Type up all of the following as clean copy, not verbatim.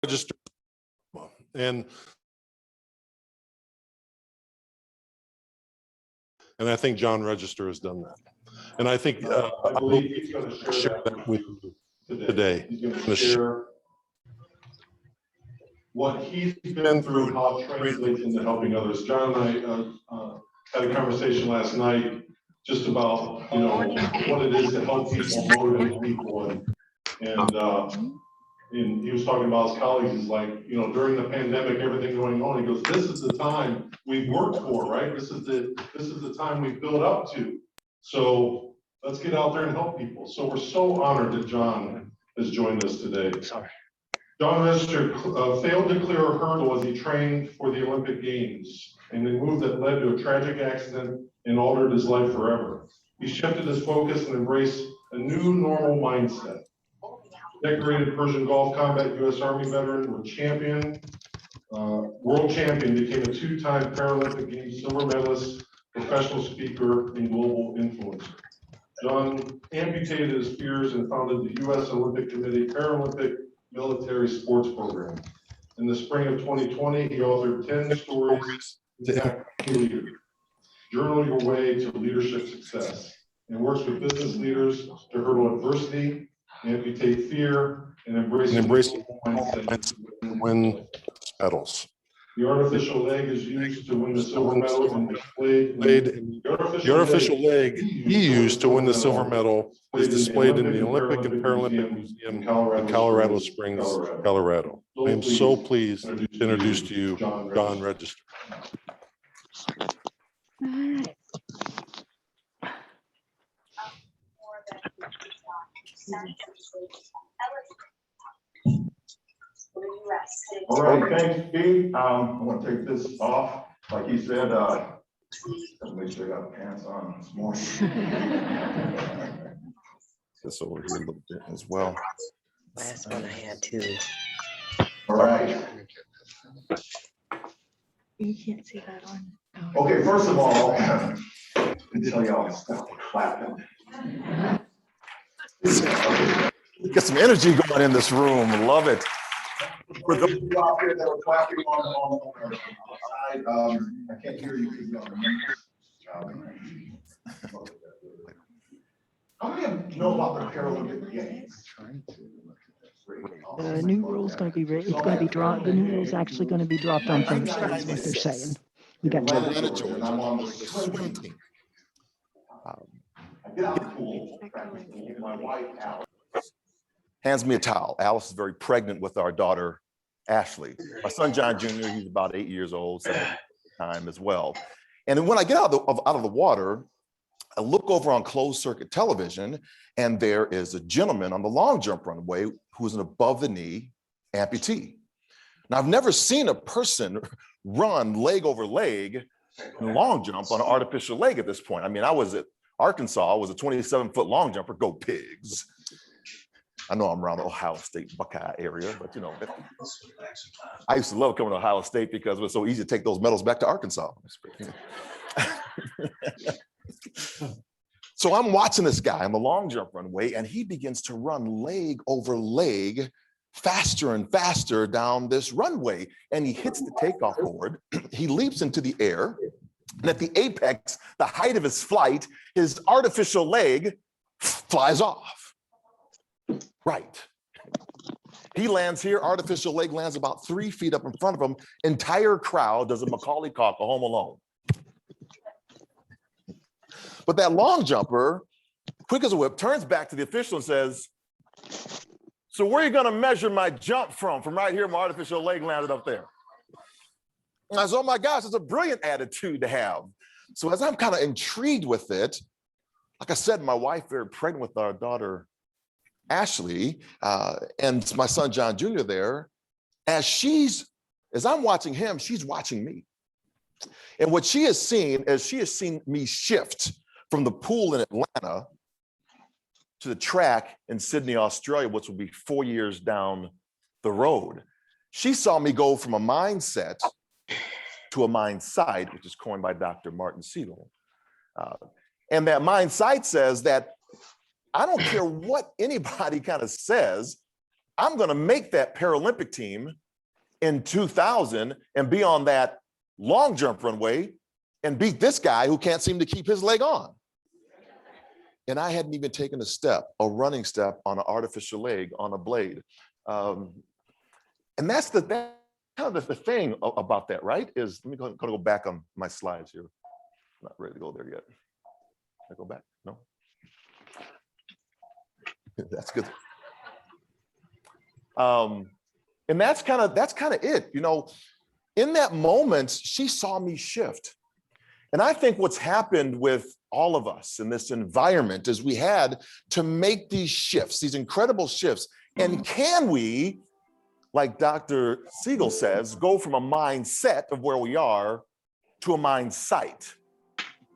Register, and I think John Register has done that. And I think I believe he's going to share that with you today. He's going to share what he's been through and how it translates into helping others. John and I had a conversation last night just about, you know, what it is to help people, motivate people, and he was talking about his colleagues. He's like, you know, during the pandemic, everything going on, he goes, this is the time we've worked for, right? This is the time we've built up to. So let's get out there and help people. So we're so honored that John has joined us today. Sorry. John Register failed to clear a hurdle as he trained for the Olympic Games, and a move that led to a tragic accident and altered his life forever. He shifted his focus and embraced a new normal mindset. Decorated Persian Gulf Combat U.S. Army veteran, world champion, became a two-time Paralympic Games silver medalist, professional speaker, and global influencer. John amputated his fears and founded the U.S. Olympic Committee Paralympic Military Sports Program. In the spring of 2020, he authored 10 stories to impact leaders. Journal your way to leadership success, and works with business leaders to hurdle adversity, amputate fear, and embrace mindset to win medals. The artificial leg is used to win the silver medal and displayed. The artificial leg he used to win the silver medal is displayed in the Olympic and Paralympic Museum in Colorado Springs, Colorado. I am so pleased to introduce to you John Register. All right, thanks, Pete. I'm going to take this off. Like he said, at least I got pants on this morning. This over here a little bit as well. Last one I had too. All right. You can't see that on. Okay, first of all, I can tell y'all to stop clapping. Get some energy going in this room. Love it. For those of you out there that were clapping on our side, I can't hear you because you're on the How many of you know about the Paralympic Games? The new rule's going to be it's going to be dropped. The new rule's actually going to be dropped on Thursday, is what they're saying. We got and I'm on the swim team. I get out of the pool, my wife, Alice, Hands me a towel. Alice is very pregnant with our daughter, Ashley. My son, John Jr., he's about 8 years old, so time as well. And then when I get out of the water, I look over on closed circuit television, and there is a gentleman on the long jump runway who's an above the knee amputee. Now, I've never seen a person run leg over leg in a long jump on an artificial leg at this point. I mean, I was at Arkansas, I was a 27-foot long jumper, go Pigs. I know I'm around the Ohio State Buckeye area, but you know, I used to love coming to Ohio State because it was so easy to take those medals back to Arkansas. So I'm watching this guy on the long jump runway, and he begins to run leg over leg, faster and faster down this runway. And he hits the takeoff board, he leaps into the air, and at the apex, the height of his flight, his artificial leg flies off. Right. He lands here, artificial leg lands about 3 feet up in front of him. Entire crowd does a Macaulay Culkin, Home Alone. But that long jumper, quick as a whip, turns back to the official and says, so where are you going to measure my jump from? From right here, my artificial leg landed up there. And I said, oh my gosh, it's a brilliant attitude to have. So as I'm kind of intrigued with it, like I said, my wife, very pregnant with our daughter, Ashley, and my son, John Jr. there, as I'm watching him, she's watching me. And what she has seen is she has seen me shift from the pool in Atlanta to the track in Sydney, Australia, which will be 4 years down the road. She saw me go from a mindset to a mind sight, which is coined by Dr. Martin Siegel. And that mind sight says that I don't care what anybody kind of says, I'm going to make that Paralympic team in 2000 and be on that long jump runway and beat this guy who can't seem to keep his leg on. And I hadn't even taken a running step on an artificial leg on a blade. And that's kind of the thing about that, right? Is, let me go back on my slides here. I'm not ready to go there yet. Can I go back? No? That's good. And that's kind of it. You know, in that moment, she saw me shift. And I think what's happened with all of us in this environment is we had to make these shifts, these incredible shifts. And can we, like Dr. Siegel says, go from a mindset of where we are to a mindsight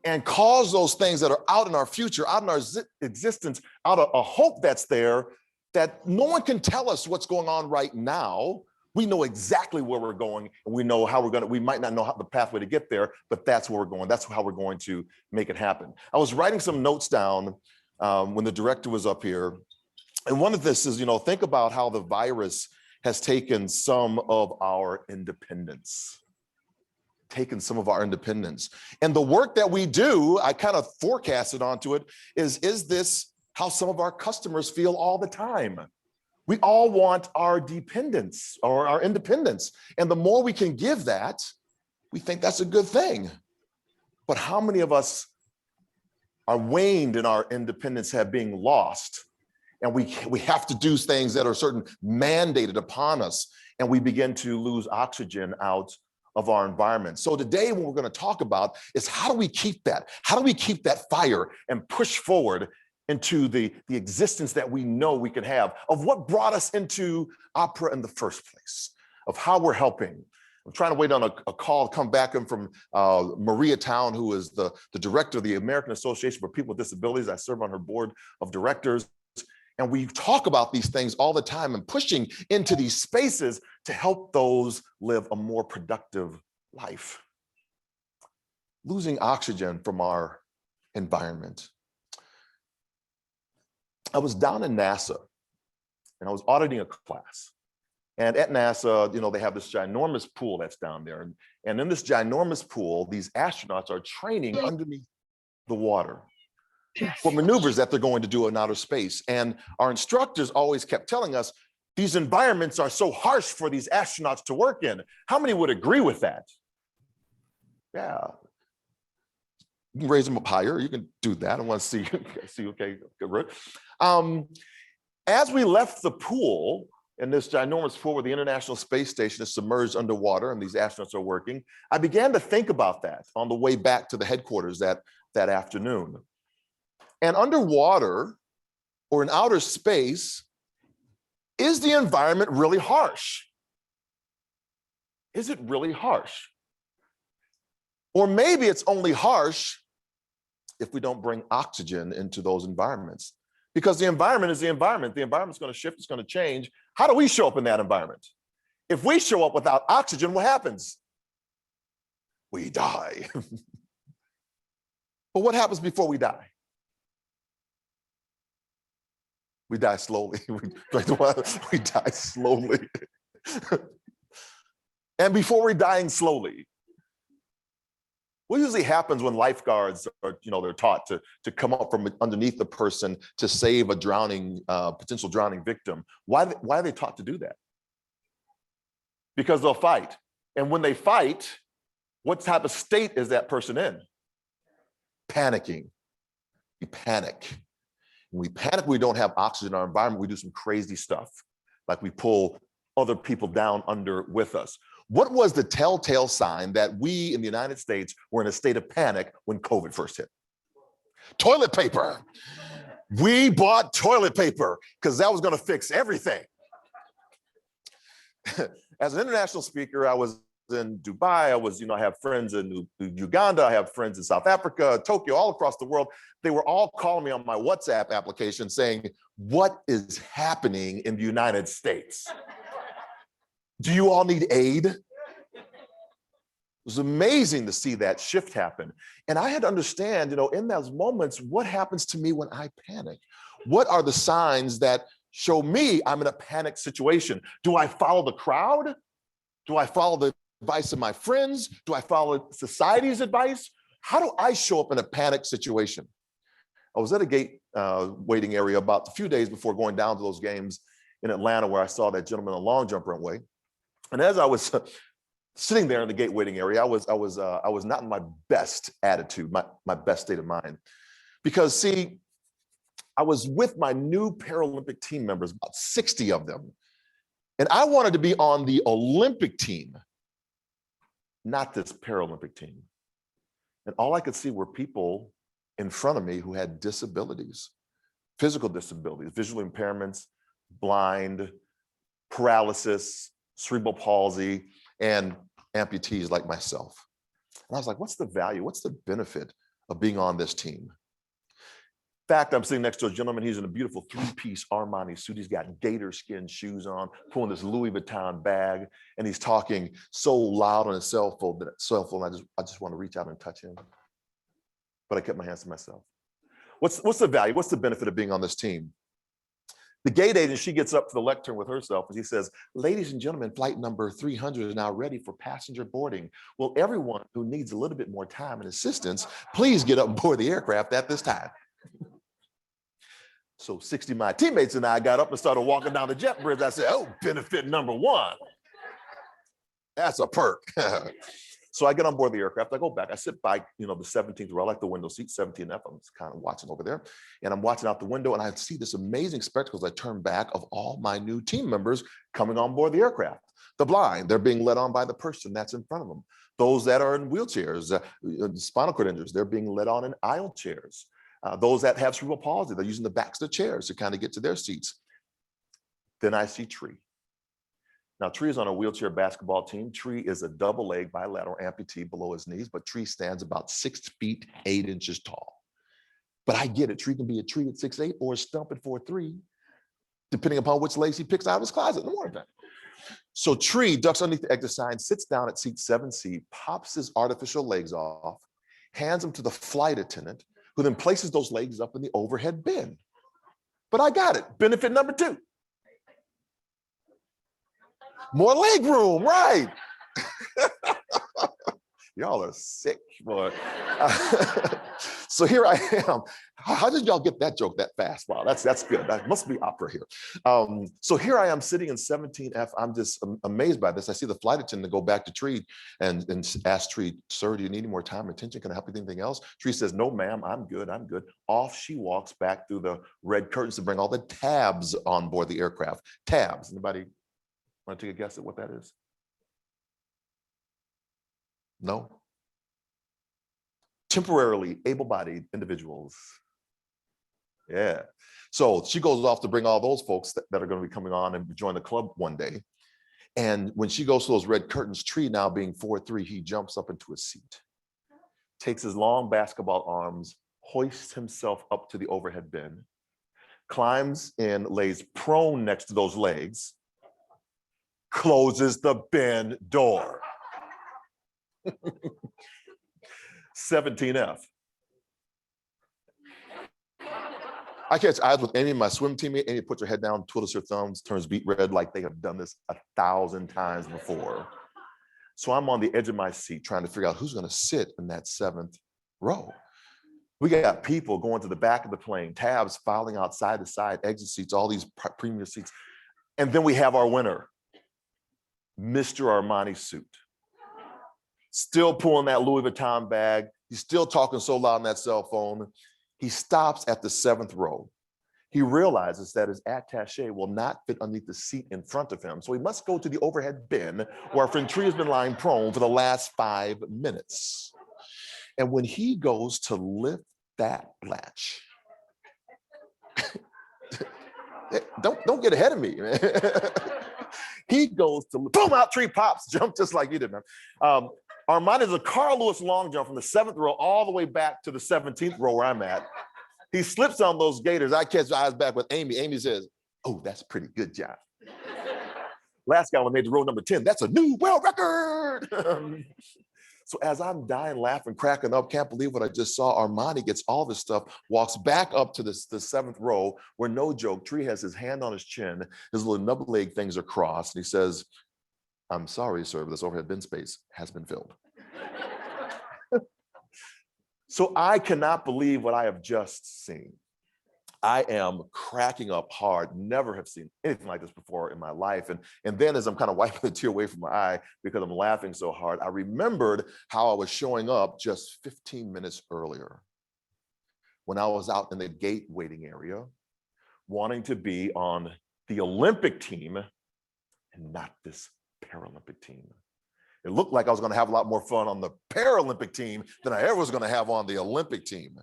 and cause those things that are out in our future, out in our existence, out of a hope that's there, that no one can tell us what's going on right now. We know exactly where we're going, and we know how we might not know how the pathway to get there, but that's where we're going. That's how we're going to make it happen. I was writing some notes down when the director was up here. And one of this is, you know, think about how the virus has taken some of our independence. And the work that we do, I kind of forecasted onto it, is this how some of our customers feel all the time? We all want our dependence or our independence. And the more we can give that, we think that's a good thing. But how many of us are waned in our independence, have being lost? And we have to do things that are certain mandated upon us, and we begin to lose oxygen out of our environment. So today, what we're going to talk about is how do we keep that? How do we keep that fire and push forward into the existence that we know we can have, of what brought us into opera in the first place, of how we're helping. I'm trying to wait on a call to come back in from Maria Town, who is the director of the American Association for People with Disabilities. I serve on her board of directors. And we talk about these things all the time and pushing into these spaces to help those live a more productive life. Losing oxygen from our environment. I was down in NASA and I was auditing a class. And at NASA, you know, they have this ginormous pool that's down there. And in this ginormous pool, these astronauts are training underneath the water for maneuvers that they're going to do in outer space. And our instructors always kept telling us, these environments are so harsh for these astronauts to work in. How many would agree with that? Yeah. You can raise them up higher. You can do that. I want to see, okay, good. As we left the pool, in this ginormous pool where the International Space Station is submerged underwater and these astronauts are working, I began to think about that on the way back to the headquarters that afternoon. And underwater, or in outer space, is the environment really harsh? Is it really harsh? Or maybe it's only harsh if we don't bring oxygen into those environments. Because the environment is the environment. The environment's going to shift, it's going to change. How do we show up in that environment? If we show up without oxygen, what happens? We die. But what happens before we die? We die slowly. We die slowly. And before we're dying slowly, what usually happens when lifeguards are, you know, they're taught to come up from underneath the person to save a drowning, potential drowning victim? Why are they taught to do that? Because they'll fight. And when they fight, what type of state is that person in? Panicking. We panic. When we panic, we don't have oxygen in our environment, we do some crazy stuff. Like we pull other people down under with us. What was the telltale sign that we in the United States were in a state of panic when COVID first hit? Toilet paper. We bought toilet paper because that was going to fix everything. As an international speaker, I was in Dubai. I have friends in Uganda. I have friends in South Africa, Tokyo, all across the world. They were all calling me on my WhatsApp application saying, what is happening in the United States? Do you all need aid? It was amazing to see that shift happen. And I had to understand, in those moments, what happens to me when I panic? What are the signs that show me I'm in a panic situation. Do I follow the crowd? Do I follow the advice of my friends? Do I follow society's advice? How do I show up in a panic situation? I was at a gate waiting area about a few days before going down to those games in Atlanta where I saw that gentleman in a long jump runway. And as I was sitting there in the gate waiting area, I was not in my best attitude, my best state of mind. Because see, I was with my new Paralympic team members, about 60 of them. And I wanted to be on the Olympic team, not this Paralympic team. And all I could see were people in front of me who had disabilities, physical disabilities, visual impairments, blind, paralysis, cerebral palsy, and amputees like myself. And I was like, what's the value? What's the benefit of being on this team? In fact, I'm sitting next to a gentleman. He's in a beautiful three-piece Armani suit. He's got gator skin shoes on, pulling this Louis Vuitton bag, and he's talking so loud on his cell phone. I just want to reach out and touch him. But I kept my hands to myself. What's the value? What's the benefit of being on this team? The gate agent, she gets up to the lectern with herself and she says, ladies and gentlemen, flight number 300 is now ready for passenger boarding. Will everyone who needs a little bit more time and assistance, please get up aboard the aircraft at this time. So 60 of my teammates and I got up and started walking down the jet bridge. I said, oh, benefit number one. That's a perk. So I get on board the aircraft, I go back, I sit by, the 17th row, I like the window seat, 17F, I'm just kind of watching over there. And I'm watching out the window and I see this amazing spectacle as I turn back of all my new team members coming on board the aircraft. The blind, they're being led on by the person that's in front of them. Those that are in wheelchairs, spinal cord injuries, they're being led on in aisle chairs. Those that have cerebral palsy, they're using the backs of the chairs to kind of get to their seats. Then I see Tree. Now, Tree is on a wheelchair basketball team. Tree is a double-leg bilateral amputee below his knees, but Tree stands about 6 feet 8 inches tall. But I get it. Tree can be a tree at 6'8" or a stump at 4'3", depending upon which legs he picks out of his closet in the morning time. So Tree ducks underneath the exit sign, sits down at seat 7C, pops his artificial legs off, hands them to the flight attendant, who then places those legs up in the overhead bin. But I got it. Benefit number 2. More leg room, right? Y'all are sick, boy. So here I am. How did y'all get that joke that fast? Wow, that's good. That must be opera here. So here I am sitting in 17F. I'm just amazed by this. I see the flight attendant go back to Tree and ask Tree, sir, do you need any more time or attention? Can I help you with anything else? Tree says, no, ma'am, I'm good. Off she walks back through the red curtains to bring all the tabs on board the aircraft. Tabs, anybody want to take a guess at what that is? No? Temporarily able-bodied individuals. Yeah. So she goes off to bring all those folks that are going to be coming on and join the club one day. And when she goes to those red curtains, Tree now being 4'3", he jumps up into a seat, takes his long basketball arms, hoists himself up to the overhead bin, climbs in, lays prone next to those legs, closes the bin door. 17F. I catch eyes with Amy, my swim teammate. Amy puts her head down, twiddles her thumbs, turns beet red like they have done this 1,000 times before. So I'm on the edge of my seat trying to figure out who's going to sit in that 7th row. We got people going to the back of the plane, tabs filing outside the side, exit seats, all these premier seats. And then we have our winner, Mr. Armani suit. Still pulling that Louis Vuitton bag. He's still talking so loud on that cell phone. He stops at the 7th row. He realizes that his attaché will not fit underneath the seat in front of him. So he must go to the overhead bin where our friend Tree has been lying prone for the last 5 minutes. And when he goes to lift that latch, don't get ahead of me, man. He goes to, boom, out Tree pops, jump just like you did, man. Armani is a Carl Lewis long jump from the 7th row all the way back to the 17th row where I'm at. He slips on those gators. I catch eyes back with Amy. Amy says, oh, that's a pretty good job. Last guy made the row number 10. That's a new world record. So as I'm dying, laughing, cracking up, can't believe what I just saw, Armani gets all this stuff, walks back up to the seventh row where, no joke, Tree has his hand on his chin, his little nub leg things are crossed, and he says, "I'm sorry, sir, but this overhead bin space has been filled." So I cannot believe what I have just seen. I am cracking up hard, never have seen anything like this before in my life. And then as I'm kind of wiping the tear away from my eye because I'm laughing so hard, I remembered how I was showing up just 15 minutes earlier when I was out in the gate waiting area, wanting to be on the Olympic team and not this Paralympic team. It looked like I was going to have a lot more fun on the Paralympic team than I ever was going to have on the Olympic team.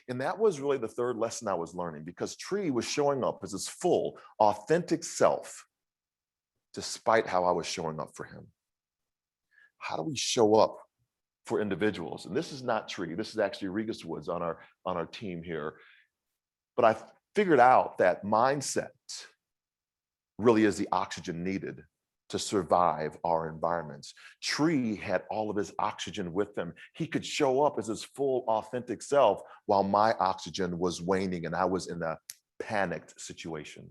And that was really the third lesson I was learning, because Tree was showing up as his full, authentic self, despite how I was showing up for him. How do we show up for individuals? And this is not Tree, this is actually Regis Woods on our team here. But I figured out that mindset really is the oxygen needed to survive our environments. Tree had all of his oxygen with him. He could show up as his full, authentic self while my oxygen was waning and I was in a panicked situation.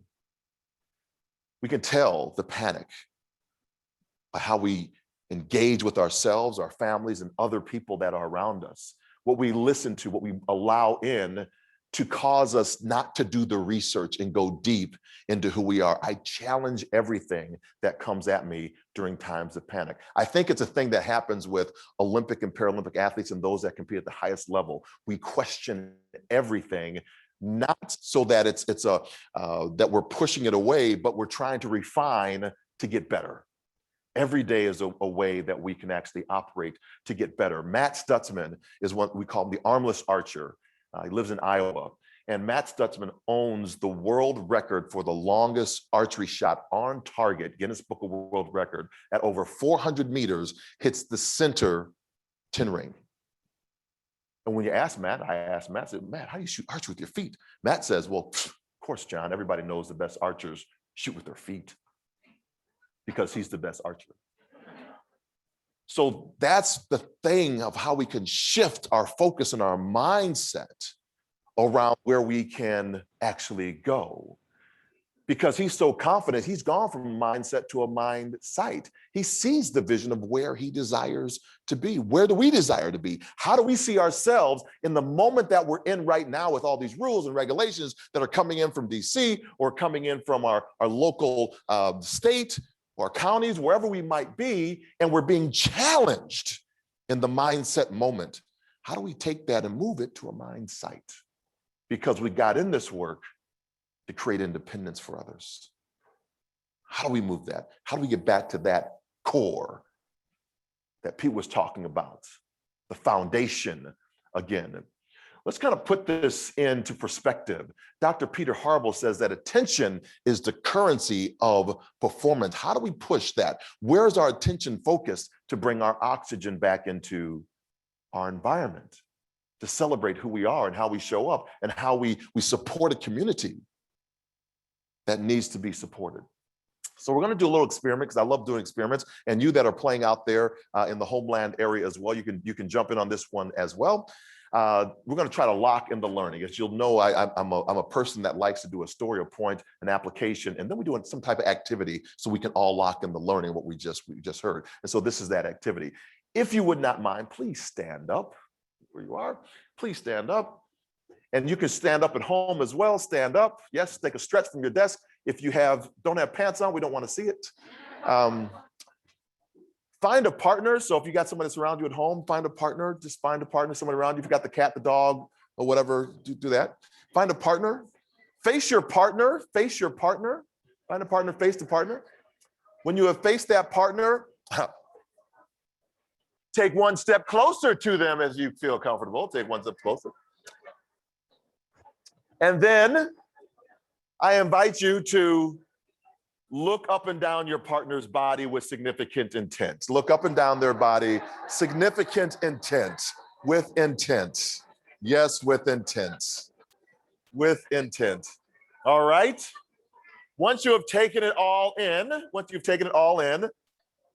We can tell the panic by how we engage with ourselves, our families, and other people that are around us. What we listen to, what we allow in to cause us not to do the research and go deep into who we are. I challenge everything that comes at me during times of panic. I think it's a thing that happens with Olympic and Paralympic athletes and those that compete at the highest level. We question everything, not so that that we're pushing it away, but we're trying to refine to get better. Every day is a way that we can actually operate to get better. Matt Stutzman is what we call the armless archer. He lives in Iowa, and Matt Stutzman owns the world record for the longest archery shot on target, Guinness Book of World Record, at over 400 meters, hits the center tin ring. And when I asked Matt, I said, "Matt, how do you shoot archery with your feet?" Matt says, "Well, of course, John, everybody knows the best archers shoot with their feet because he's the best archer." So that's the thing of how we can shift our focus and our mindset around where we can actually go. Because he's so confident, he's gone from a mindset to a mind sight. He sees the vision of where he desires to be. Where do we desire to be? How do we see ourselves in the moment that we're in right now with all these rules and regulations that are coming in from DC or coming in from our local state or counties, wherever we might be, and we're being challenged in the mindset moment? How do we take that and move it to a mind sight? Because we got in this work to create independence for others. How do we move that? How do we get back to that core that Pete was talking about, the foundation again? Let's kind of put this into perspective. Dr. Peter Harbaugh says that attention is the currency of performance. How do we push that? Where's our attention focused to bring our oxygen back into our environment, to celebrate who we are and how we show up and how we support a community that needs to be supported? So we're going to do a little experiment, because I love doing experiments, and you that are playing out there in the homeland area as well, you can jump in on this one as well. We're going to try to lock in the learning. As you'll know, I'm a person that likes to do a story, a point, an application, and then we do some type of activity so we can all lock in the learning, what we just heard. And so this is that activity. If you would not mind, please stand up where you are. Please stand up. And you can stand up at home as well. Stand up. Yes, take a stretch from your desk. If you don't have pants on, we don't want to see it. Find a partner. So if you got somebody that's around you at home, find a partner. Just find a partner, someone around you. If you got the cat, the dog, or whatever, do that. Find a partner. Face your partner. Face your partner. Find a partner. Face the partner. When you have faced that partner, take one step closer to them as you feel comfortable. Take one step closer. And then I invite you to look up and down your partner's body with significant intent. Look up and down their body, significant intent, with intent. Yes, with intent. With intent. All right. Once you have taken it all in,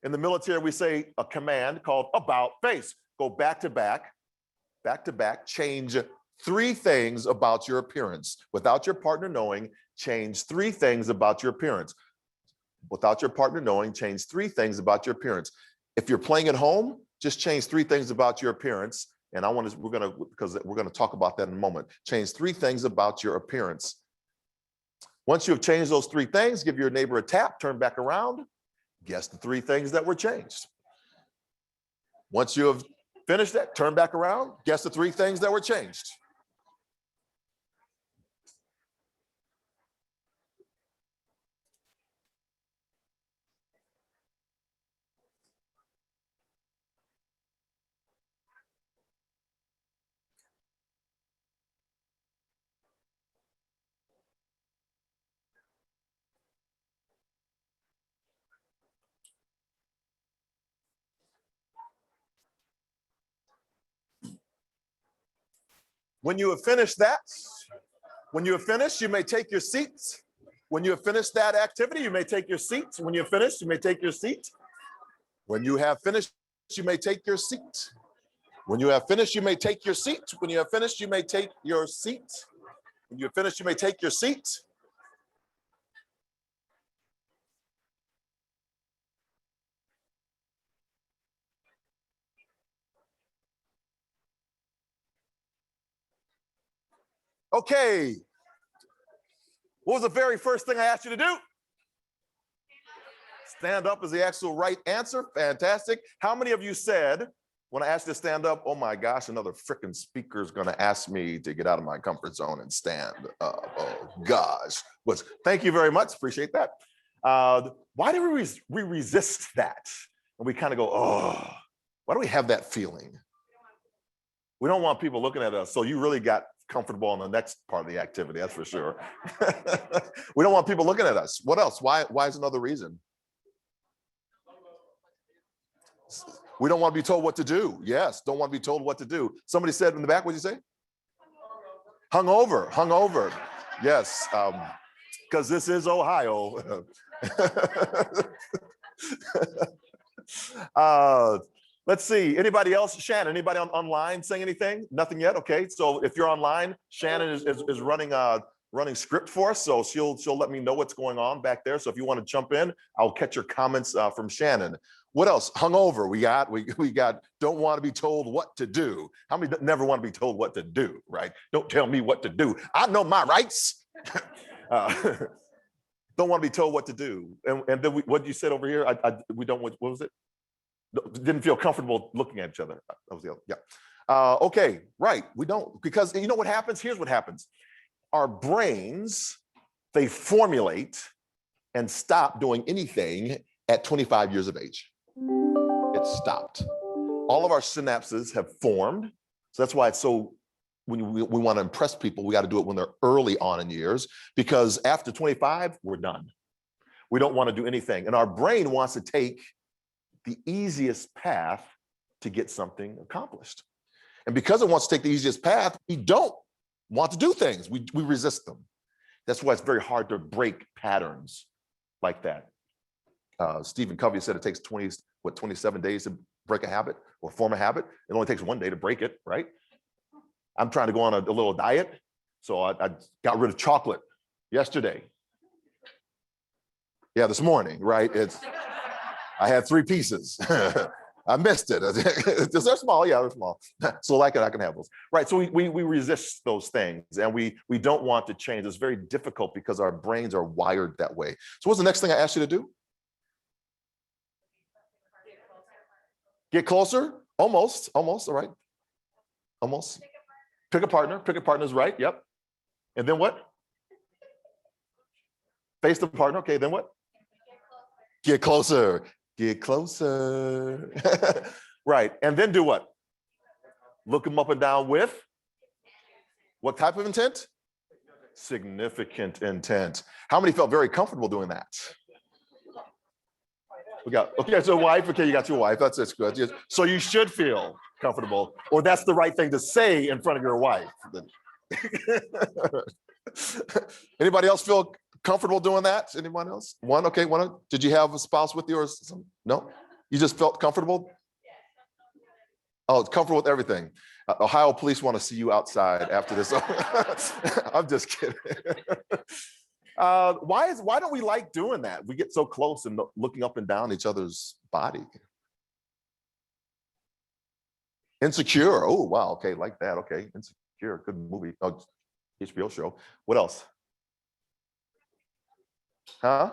In the military, we say a command called about face. Go back to back, change 3 things about your appearance. Without your partner knowing, change 3 things about your appearance. Without your partner knowing, change 3 things about your appearance. If you're playing at home, just change 3 things about your appearance. And because we're gonna talk about that in a moment. Change 3 things about your appearance. Once you have changed those 3 things, give your neighbor a tap, turn back around, guess the 3 things that were changed. Once you have finished that, turn back around, guess the 3 things that were changed. When you have finished that, when you have finished, you may take your seats. When you have finished that activity, you may take your seats. When you have finished, you may take your seat. When you have finished, you may take your seat. When you have finished, you may take your seat. When you have finished, you may take your seat. When you have finished, you may take your seat. Okay. What was the very first thing I asked you to do? Stand up is the actual right answer. Fantastic. How many of you said, when I asked you to stand up, oh my gosh, another freaking speaker is going to ask me to get out of my comfort zone and stand up. Oh gosh. Thank you very much. Appreciate that. Why do we resist that? And we kind of go, oh, why do we have that feeling? We don't want people looking at us. So you really got comfortable on the next part of the activity, that's for sure. We don't want people looking at us. What else? Why is another reason? We don't want to be told what to do. Yes, don't want to be told what to do. Somebody said in the back, what'd you say? Hungover. Yes, because this is Ohio. Let's see, anybody else? Shannon, anybody online saying anything? Nothing yet, okay. So if you're online, Shannon is running script for us, so she'll let me know what's going on back there. So if you want to jump in, I'll catch your comments from Shannon. What else? Hungover, we got don't want to be told what to do. How many never want to be told what to do, right? Don't tell me what to do. I know my rights. Don't want to be told what to do. And then what you said over here, we don't, what was it? Didn't feel comfortable looking at each other. That was the other, yeah. Okay, right, we don't, because you know what happens? Here's what happens. Our brains, they formulate and stop doing anything at 25 years of age. It stopped. All of our synapses have formed. So that's why it's so, when we want to impress people, we got to do it when they're early on in years, because after 25, we're done. We don't want to do anything. And our brain wants to take the easiest path to get something accomplished. And because it wants to take the easiest path, we don't want to do things. We resist them. That's why it's very hard to break patterns like that. Stephen Covey said it takes 27 days to break a habit or form a habit. It only takes 1 day to break it, right? I'm trying to go on a little diet. So I got rid of chocolate yesterday. Yeah, this morning, right? I had 3 pieces. I missed it. They're small, yeah, they're small. So like it, I can have those. Right, so we resist those things, and we don't want to change. It's very difficult because our brains are wired that way. So what's the next thing I asked you to do? Get closer? Almost, all right. Almost. Pick a partner is right, yep. And then what? Face the partner, okay, then what? Get closer. Get closer. Right, and then do what? Look them up and down with? What type of intent? Significant intent. How many felt very comfortable doing that? We got, okay, so wife, okay, you got your wife, that's good. So you should feel comfortable, or that's the right thing to say in front of your wife. Anybody else feel comfortable doing that? Anyone else? One, okay, one. Did you have a spouse with you or something? No? You just felt comfortable? Oh, comfortable with everything. Ohio police want to see you outside after this. I'm just kidding. Why don't we like doing that? We get so close and looking up and down each other's body. Insecure. Oh, wow. Okay, like that. Okay, Insecure. Good movie. Oh, HBO show. What else? Huh?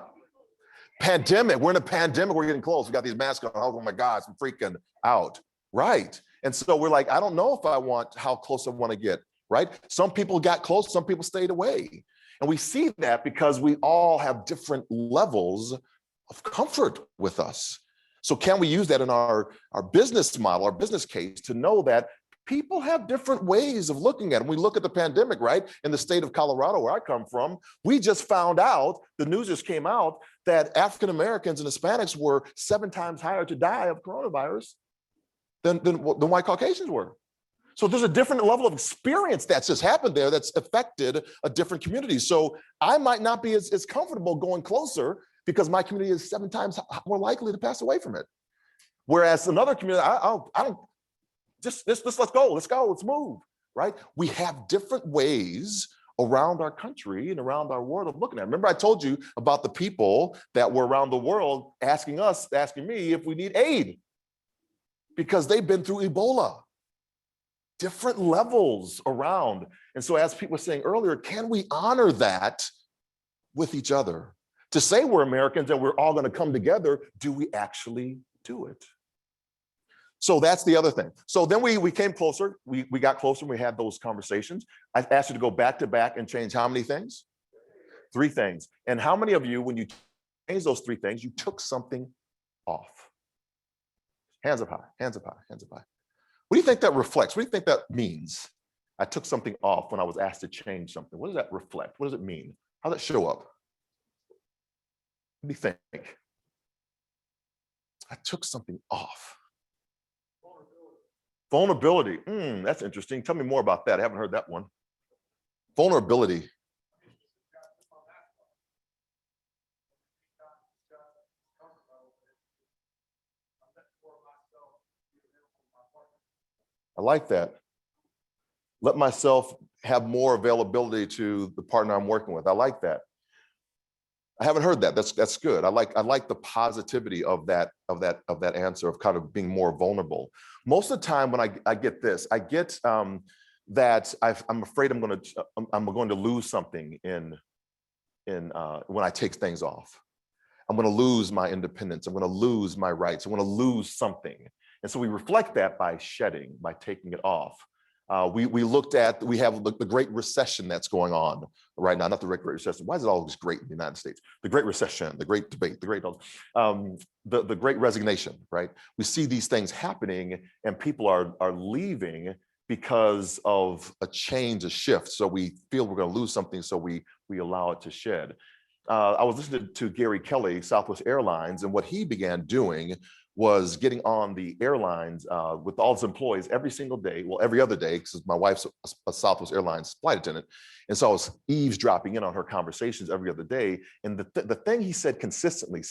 Pandemic. We're in a pandemic. We're getting close. We got these masks on. Oh my gosh, I'm freaking out. Right. And so we're like, I don't know if I want how close I want to get. Right. Some people got close. Some people stayed away. And we see that because we all have different levels of comfort with us. So can we use that in our business model, our business case, to know that people have different ways of looking at it? We look at the pandemic, right? In the state of Colorado, where I come from, we just found out, the news just came out, that African Americans and Hispanics were 7 times higher to die of coronavirus than white Caucasians were. So there's a different level of experience that's just happened there that's affected a different community. So I might not be as comfortable going closer because my community is 7 times more likely to pass away from it. Whereas another community, I don't, just let's go, let's move, right? We have different ways around our country and around our world of looking at it. Remember I told you about the people that were around the world asking me if we need aid because they've been through Ebola. Different levels around. And so as people were saying earlier, can we honor that with each other? To say we're Americans and we're all going to come together, do we actually do it? So that's the other thing. So then we came closer, we got closer and we had those conversations. I asked you to go back to back and change how many things? 3 things. And how many of you, when you changed those 3 things, you took something off? Hands up high, hands up high, hands up high. What do you think that reflects? What do you think that means? I took something off when I was asked to change something. What does that reflect? What does it mean? How does that show up? What do you think? I took something off. Vulnerability. That's interesting. Tell me more about that. I haven't heard that one. Vulnerability. I like that. Let myself have more availability to the partner I'm working with. I like that. I haven't heard that. That's good. I like the positivity of that answer of kind of being more vulnerable. Most of the time when I get this, I get that I'm afraid I'm going to lose something in when I take things off. I'm going to lose my independence. I'm going to lose my rights. I'm going to lose something. And so we reflect that by shedding, by taking it off. We have the Great Recession that's going on right now, not the Great Recession. Why is it always great in the United States? The Great Recession, the Great Debate, the Great Resignation, right? We see these things happening and people are leaving because of a change, a shift. So we feel we're going to lose something, so we allow it to shed. I was listening to Gary Kelly, Southwest Airlines, and what he began doing was getting on the airlines with all his employees every single day, well, every other day, because my wife's a Southwest Airlines flight attendant. And so I was eavesdropping in on her conversations every other day. And the thing he said consistently,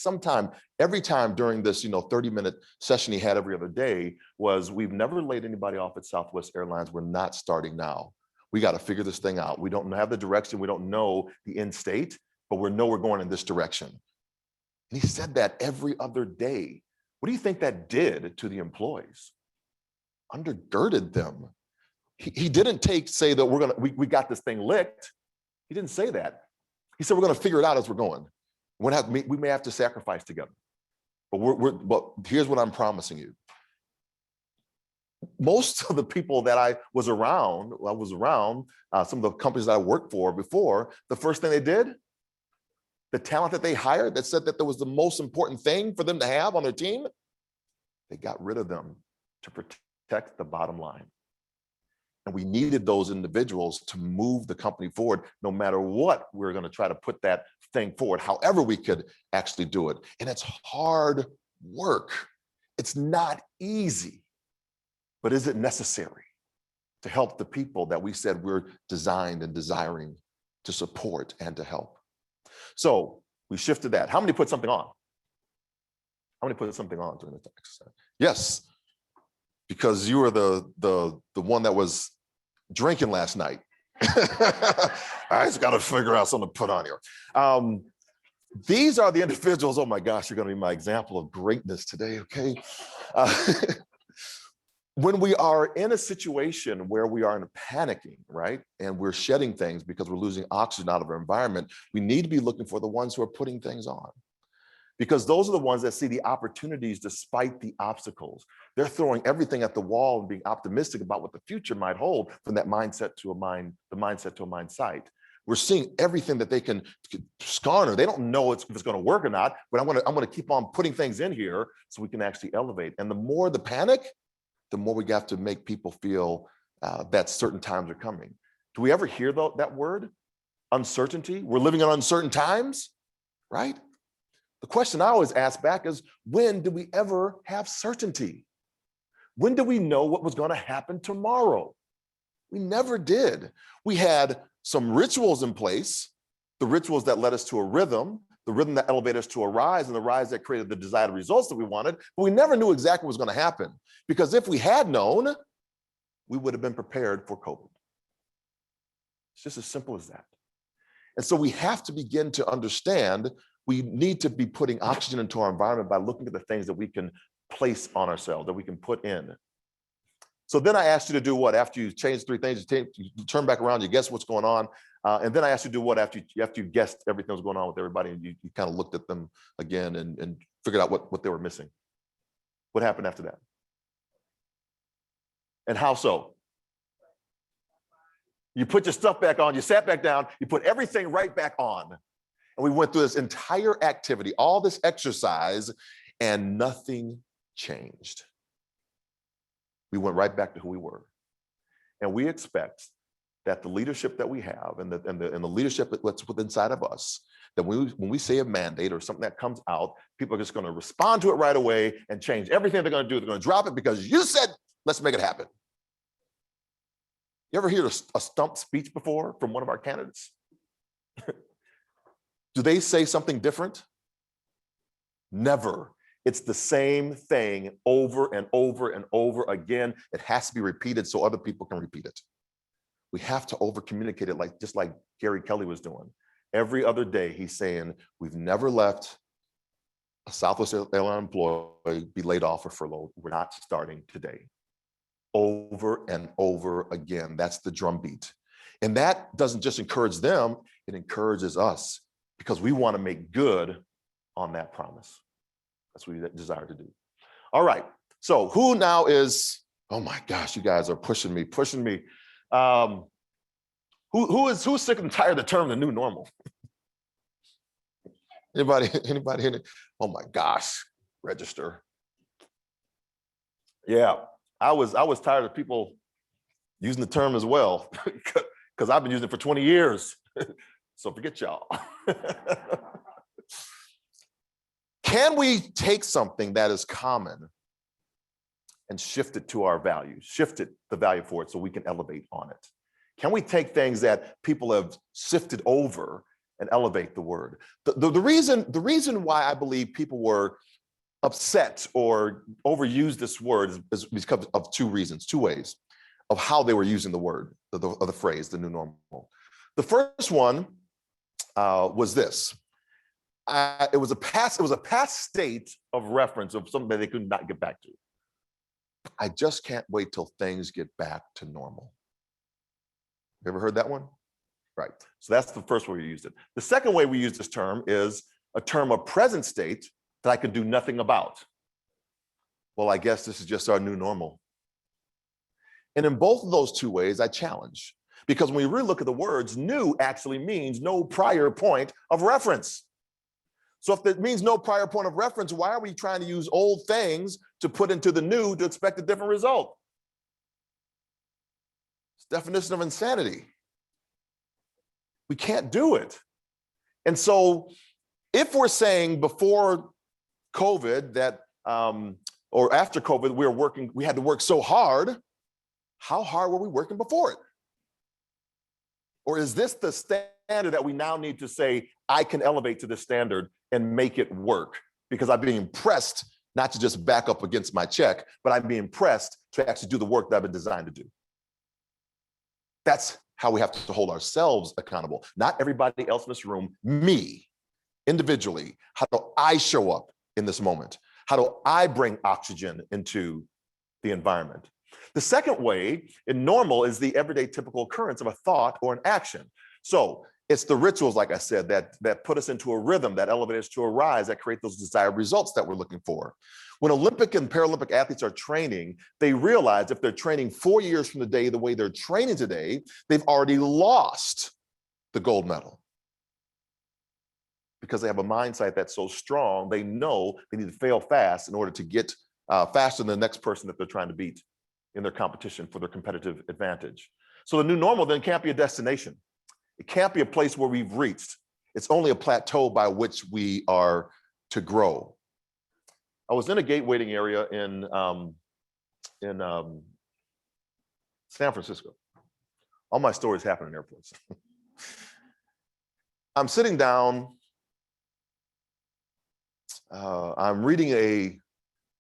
every time during this 30-minute session he had every other day was, we've never laid anybody off at Southwest Airlines. We're not starting now. We got to figure this thing out. We don't have the direction. We don't know the end state, but we know we're going in this direction. And he said that every other day. What do you think that did to the employees? Undergirded them. He didn't say that we got this thing licked. He didn't say that. He said, we're going to figure it out as we're going. We may have to sacrifice together. But here's what I'm promising you. Most of the people that I was around, some of the companies that I worked for before, the first thing they did, the talent that they hired that said that there was the most important thing for them to have on their team, they got rid of them to protect the bottom line. And we needed those individuals to move the company forward. No matter what, we're going to try to put that thing forward, however we could actually do it. And it's hard work. It's not easy, but is it necessary to help the people that we said we're designed and desiring to support and to help? So we shifted that. How many put something on? How many put something on during the text? Yes, because you were the one that was drinking last night. I just got to figure out something to put on here. These are the individuals. Oh my gosh, you're going to be my example of greatness today. Okay. When we are in a situation where we are in a panicking, right, and we're shedding things because we're losing oxygen out of our environment, we need to be looking for the ones who are putting things on, because those are the ones that see the opportunities despite the obstacles. They're throwing everything at the wall and being optimistic about what the future might hold from that mindset to a mind, the mindset to a mindset. We're seeing everything that they can garner. They don't know if it's going to work or not, but I'm going to keep on putting things in here so we can actually elevate. And the more the panic, the more we have to make people feel that certain times are coming. Do we ever hear that word? Uncertainty? We're living in uncertain times, right? The question I always ask back is, when do we ever have certainty? When do we know what was going to happen tomorrow? We never did. We had some rituals in place, the rituals that led us to a rhythm, the rhythm that elevated us to a rise, and the rise that created the desired results that we wanted, but we never knew exactly what was going to happen. Because if we had known, we would have been prepared for COVID. It's just as simple as that. And so we have to begin to understand we need to be putting oxygen into our environment by looking at the things that we can place on ourselves, that we can put in. So then I asked you to do what? After you change three things, you turn back around, you guess what's going on. And then I asked you to do what after you guessed everything that was going on with everybody, and you kind of looked at them again and figured out what they were missing. What happened after that? And how so? You put your stuff back on, you sat back down, you put everything right back on. And we went through this entire activity, all this exercise, and nothing changed. We went right back to who we were. And we expect that the leadership that we have and the leadership that's within inside of us, that when we say a mandate or something that comes out, people are just going to respond to it right away and change everything they're going to do. They're going to drop it because you said, let's make it happen. You ever hear a stump speech before from one of our candidates? Do they say something different? Never. It's the same thing over and over and over again. It has to be repeated so other people can repeat it. We have to over communicate it, just like Gary Kelly was doing. Every other day he's saying, we've never left a Southwest Airlines employee be laid off or furloughed. We're not starting today. Over and over again. That's the drumbeat. And that doesn't just encourage them, it encourages us, because we want to make good on that promise. That's what we desire to do. All right. So who now is, oh my gosh, you guys are pushing me. Who's sick and tired of the term the new normal? Anybody? Oh my gosh, register. Yeah, I was tired of people using the term as well, because I've been using it for 20 years. So forget y'all. Can we take something that is common and shift it to our values, shift it, the value for it, so we can elevate on it? Can we take things that people have sifted over and elevate the word? The reason why I believe people were upset or overused this word is because of two ways of how they were using the word, of the phrase, the new normal. The first one was this. It was a past state of reference of something that they could not get back to. I just can't wait till things get back to normal. You ever heard that one? Right. So that's the first way we used it. The second way we use this term is a term of present state that I could do nothing about. Well, I guess this is just our new normal. And in both of those two ways, I challenge. Because when we really look at the words, new actually means no prior point of reference. So if it means no prior point of reference, why are we trying to use old things to put into the new to expect a different result? It's the definition of insanity. We can't do it. And so if we're saying before COVID that, or after COVID, we had to work so hard, how hard were we working before it? Or is this the standard that we now need to say, I can elevate to this standard and make it work because I'm being pressed not to just back up against my check, but I'm being pressed to actually do the work that I've been designed to do. That's how we have to hold ourselves accountable. Not everybody else in this room, me, individually. How do I show up in this moment? How do I bring oxygen into the environment? The second way, in normal, is the everyday typical occurrence of a thought or an action. So it's the rituals, like I said, that put us into a rhythm, that elevate us to a rise, that create those desired results that we're looking for. When Olympic and Paralympic athletes are training, they realize if they're training 4 years from the day, the way they're training today, they've already lost the gold medal. Because they have a mindset that's so strong, they know they need to fail fast in order to get faster than the next person that they're trying to beat in their competition for their competitive advantage. So the new normal then can't be a destination. It can't be a place where we've reached. It's only a plateau by which we are to grow. I was in a gate waiting area in San Francisco. All my stories happen in airports. I'm sitting down. I'm reading a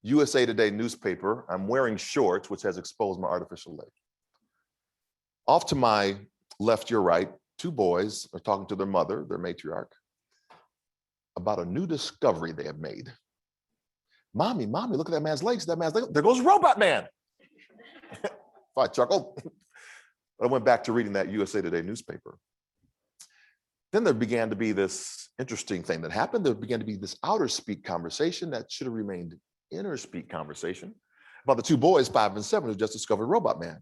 USA Today newspaper. I'm wearing shorts, which has exposed my artificial leg. Off to my left, your right, 2 boys are talking to their mother, their matriarch, about a new discovery they have made. Mommy, look at that man's legs. That man's leg. There goes Robot Man. So I chuckled. But I went back to reading that USA Today newspaper. Then there began to be this interesting thing that happened. There began to be this outer speak conversation that should have remained inner speak conversation about the 2 boys, 5 and 7, who just discovered Robot Man.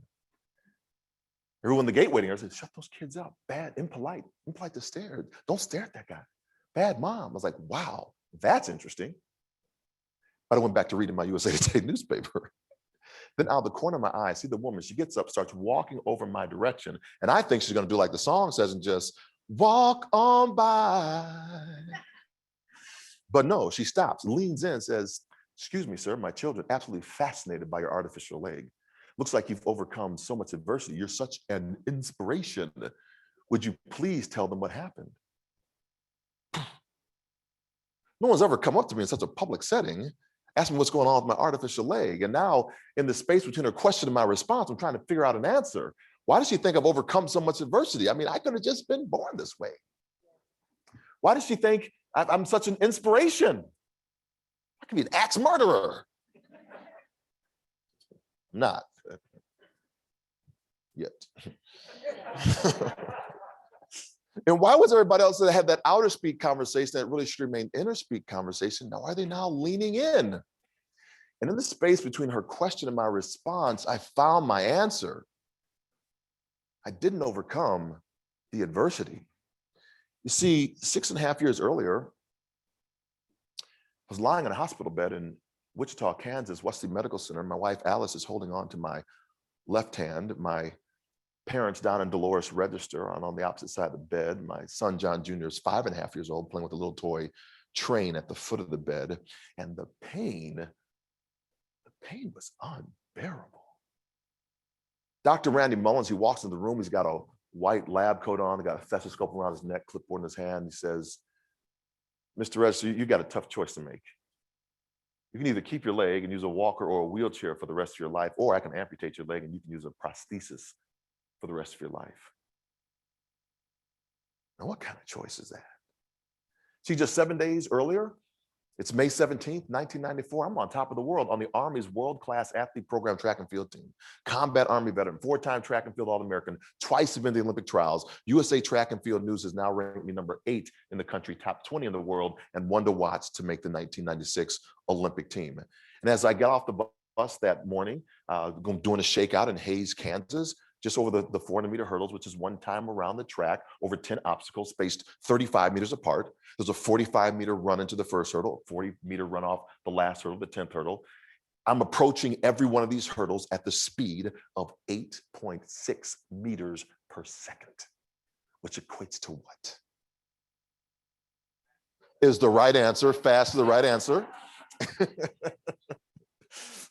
Everyone in the gate waiting area said, shut those kids up. Bad, impolite to stare. Don't stare at that guy. Bad mom. I was like, wow, that's interesting. But I went back to reading my USA Today newspaper. Then out of the corner of my eye, I see the woman. She gets up, starts walking over my direction. And I think she's going to do like the song says and just walk on by. But no, she stops, leans in, says, excuse me, sir, my children absolutely fascinated by your artificial leg. Looks like you've overcome so much adversity. You're such an inspiration. Would you please tell them what happened? No one's ever come up to me in such a public setting, asked me what's going on with my artificial leg. And now in the space between her question and my response, I'm trying to figure out an answer. Why does she think I've overcome so much adversity? I mean, I could have just been born this way. Why does she think I'm such an inspiration? I could be an axe murderer. I'm not. Yet. And why was everybody else that had that outer speak conversation that really should remain inner speak conversation? Now, are they now leaning in? And in the space between her question and my response, I found my answer. I didn't overcome the adversity. You see, 6.5 years earlier, I was lying in a hospital bed in Wichita, Kansas, Wesley Medical Center. My wife, Alice, is holding on to my left hand. My parents down in Dolores Register on the opposite side of the bed. My son, John Jr., is 5.5 years old, playing with a little toy train at the foot of the bed. And the pain was unbearable. Dr. Randy Mullins, he walks into the room. He's got a white lab coat on. He's got a stethoscope around his neck, clipboard in his hand. He says, Mr. Register, you got a tough choice to make. You can either keep your leg and use a walker or a wheelchair for the rest of your life, or I can amputate your leg and you can use a prosthesis for the rest of your life. Now, what kind of choice is that? See, just 7 days earlier, it's May 17th, 1994. I'm on top of the world on the Army's world-class athlete program track and field team. Combat Army veteran, 4-time track and field All-American, twice been in the Olympic trials. USA Track and Field News has now ranked me number 8 in the country, top 20 in the world, and one to watch to make the 1996 Olympic team. And as I got off the bus that morning, doing a shakeout in Hays, Kansas, just over the 400-meter hurdles, which is one time around the track, over 10 obstacles spaced 35 meters apart. There's a 45-meter run into the first hurdle, a 40-meter run off the last hurdle, the 10th hurdle. I'm approaching every one of these hurdles at the speed of 8.6 meters per second, which equates to what? Is the right answer, fast is the right answer.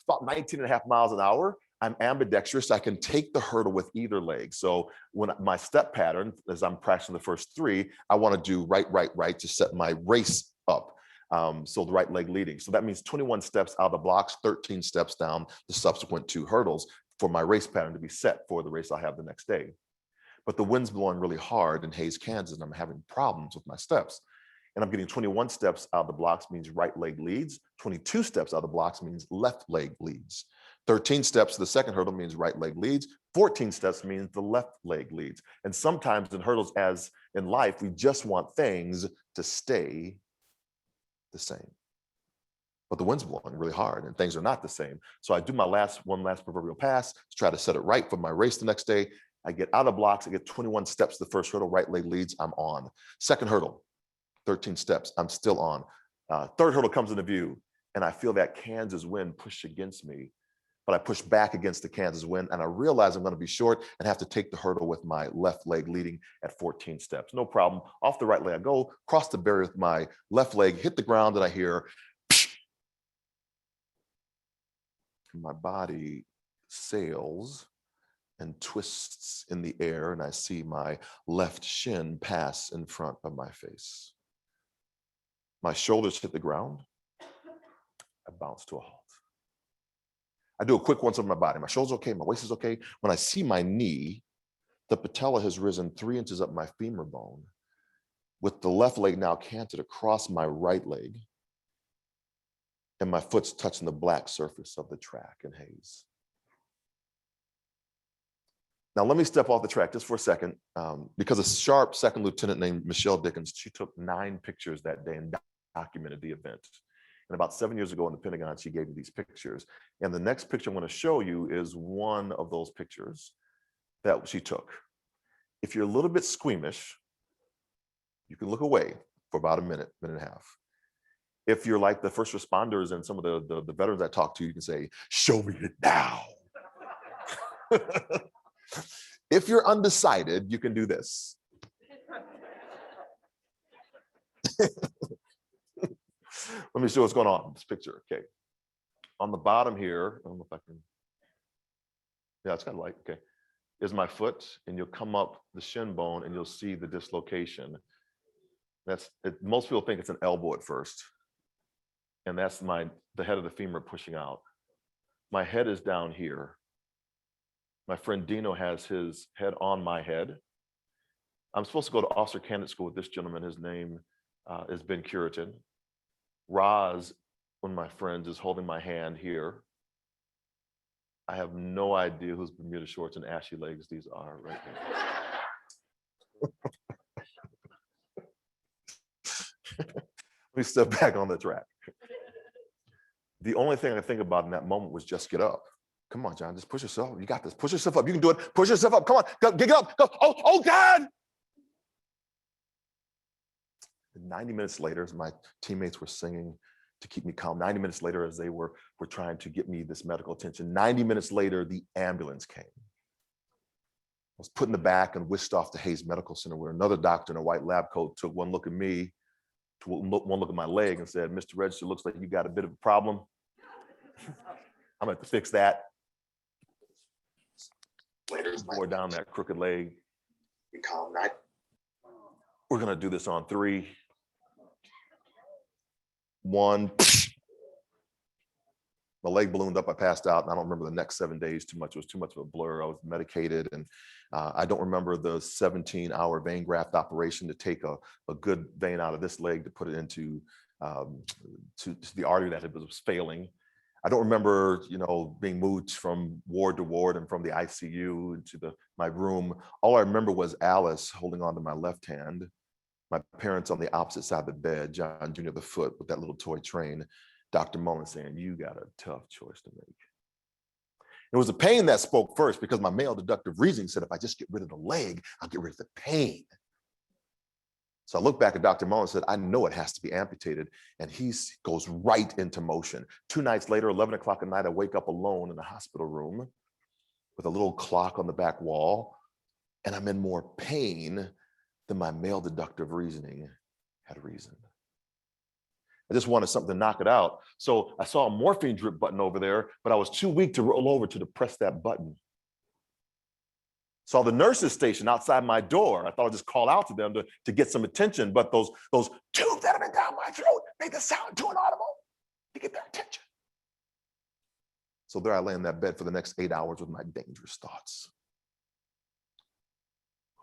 About 19.5 miles an hour. I'm ambidextrous. I can take the hurdle with either leg. So when my step pattern, as I'm practicing the first 3, I want to do right, right, right to set my race up. So the right leg leading. So that means 21 steps out of the blocks, 13 steps down the subsequent 2 hurdles for my race pattern to be set for the race I have the next day. But the wind's blowing really hard in Hays, Kansas, and I'm having problems with my steps. And I'm getting 21 steps out of the blocks means right leg leads. 22 steps out of the blocks means left leg leads. 13 steps to the second hurdle means right leg leads. 14 steps means the left leg leads. And sometimes in hurdles, as in life, we just want things to stay the same. But the wind's blowing really hard and things are not the same. So I do my one last proverbial pass to try to set it right for my race the next day. I get out of blocks, I get 21 steps to the first hurdle, right leg leads, I'm on. Second hurdle, 13 steps, I'm still on. Third hurdle comes into view and I feel that Kansas wind push against me, but I push back against the Kansas wind and I realize I'm gonna be short and have to take the hurdle with my left leg leading at 14 steps. No problem, off the right leg I go, cross the barrier with my left leg, hit the ground and I hear, my body sails and twists in the air and I see my left shin pass in front of my face. My shoulders hit the ground. I bounce to a halt. I do a quick once over my body. My shoulder's okay, my waist is okay. When I see my knee, the patella has risen 3 inches up my femur bone with the left leg now canted across my right leg and my foot's touching the black surface of the track in Hays. Now, let me step off the track just for a second, because a sharp second lieutenant named Michelle Dickens, she took 9 pictures that day and documented the event. And about 7 years ago in the Pentagon, she gave me these pictures. And the next picture I'm going to show you is one of those pictures that she took. If you're a little bit squeamish, you can look away for about a minute, minute and a half. If you're like the first responders and some of the veterans I talk to, you can say, show me it now. If you're undecided, you can do this. Let me show what's going on in this picture. Okay. On the bottom here, I don't know if I can. Yeah, it's kind of light. Okay. Is my foot, and you'll come up the shin bone and you'll see the dislocation. That's it. Most people think it's an elbow at first. And that's the head of the femur pushing out. My head is down here. My friend Dino has his head on my head. I'm supposed to go to officer candidate school with this gentleman. His name is Ben Curitin. Roz, one of my friends, is holding my hand here. I have no idea whose Bermuda shorts and ashy legs these are right now. Let me step back on the track. The only thing I think about in that moment was just get up. Come on, John, just push yourself. You got this. Push yourself up. You can do it. Push yourself up. Come on, go, get up. Go. Oh, God. 90 minutes later, as my teammates were singing to keep me calm, 90 minutes later, as they were trying to get me this medical attention, 90 minutes later, the ambulance came. I was put in the back and whisked off to Hays Medical Center, where another doctor in a white lab coat took one look at me, one look at my leg and said, Mr. Register, looks like you got a bit of a problem. I'm going to fix that. Later, bore down that crooked leg. Be calm, right? We're going to do this on 3. 1. My leg ballooned up. I passed out, and I don't remember the next 7 days too much. It was too much of a blur. I was medicated, and I don't remember the 17-hour vein graft operation to take a good vein out of this leg to put it into to the artery that was failing. I don't remember, being moved from ward to ward and from the ICU into my room. All I remember was Alice holding on to my left hand, my parents on the opposite side of the bed, John Jr. the foot with that little toy train, Dr. Mullen saying, you got a tough choice to make. It was the pain that spoke first because my male deductive reasoning said, if I just get rid of the leg, I'll get rid of the pain. So I look back at Dr. Mullen and said, I know it has to be amputated. And he goes right into motion. 2 nights later, 11 o'clock at night, I wake up alone in the hospital room with a little clock on the back wall. And I'm in more pain than my male deductive reasoning had reasoned. I just wanted something to knock it out. So I saw a morphine drip button over there, but I was too weak to roll over to press that button. Saw the nurses station outside my door. I thought I'd just call out to them to get some attention, but those tubes that have been down my throat, make the sound too inaudible to get their attention. So there I lay in that bed for the next 8 hours with my dangerous thoughts.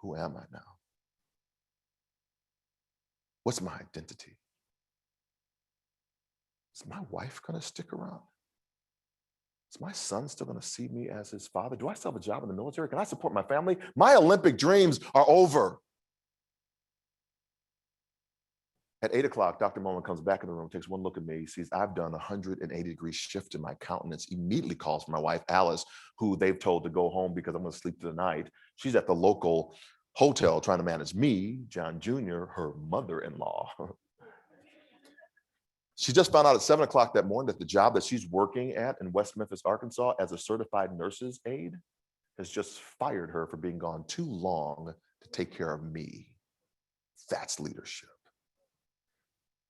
Who am I now? What's my identity? Is my wife going to stick around? Is my son still going to see me as his father? Do I still have a job in the military? Can I support my family? My Olympic dreams are over. At 8 o'clock, Dr. Mullen comes back in the room, takes one look at me, sees I've done a 180-degree shift in my countenance, immediately calls for my wife, Alice, who they've told to go home because I'm going to sleep through the night. She's at the local hotel trying to manage me, John Jr., her mother-in-law. She just found out at 7 o'clock that morning that the job that she's working at in West Memphis, Arkansas, as a certified nurse's aide, has just fired her for being gone too long to take care of me. That's leadership.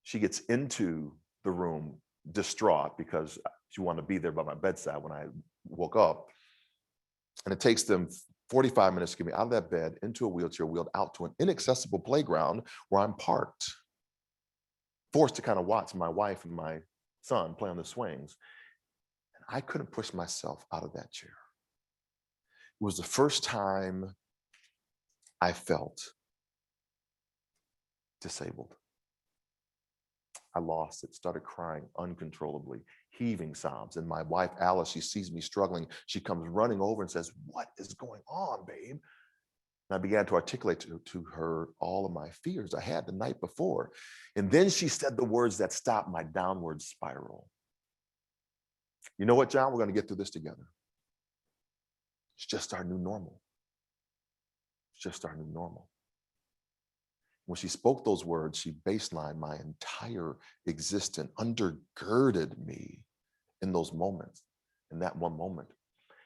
She gets into the room distraught because she wanted to be there by my bedside when I woke up. And it takes them 45 minutes to get me out of that bed, into a wheelchair, wheeled out to an inaccessible playground where I'm parked, forced to kind of watch my wife and my son play on the swings. And I couldn't push myself out of that chair. It was the first time I felt disabled. I lost it, started crying uncontrollably, heaving sobs. And my wife, Alice, she sees me struggling. She comes running over and says, "What is going on, babe?" And I began to articulate to her all of my fears I had the night before. And then she said the words that stopped my downward spiral. "You know what, John? We're going to get through this together. It's just our new normal. It's just our new normal." When she spoke those words, she baselined my entire existence, undergirded me in those moments, in that one moment.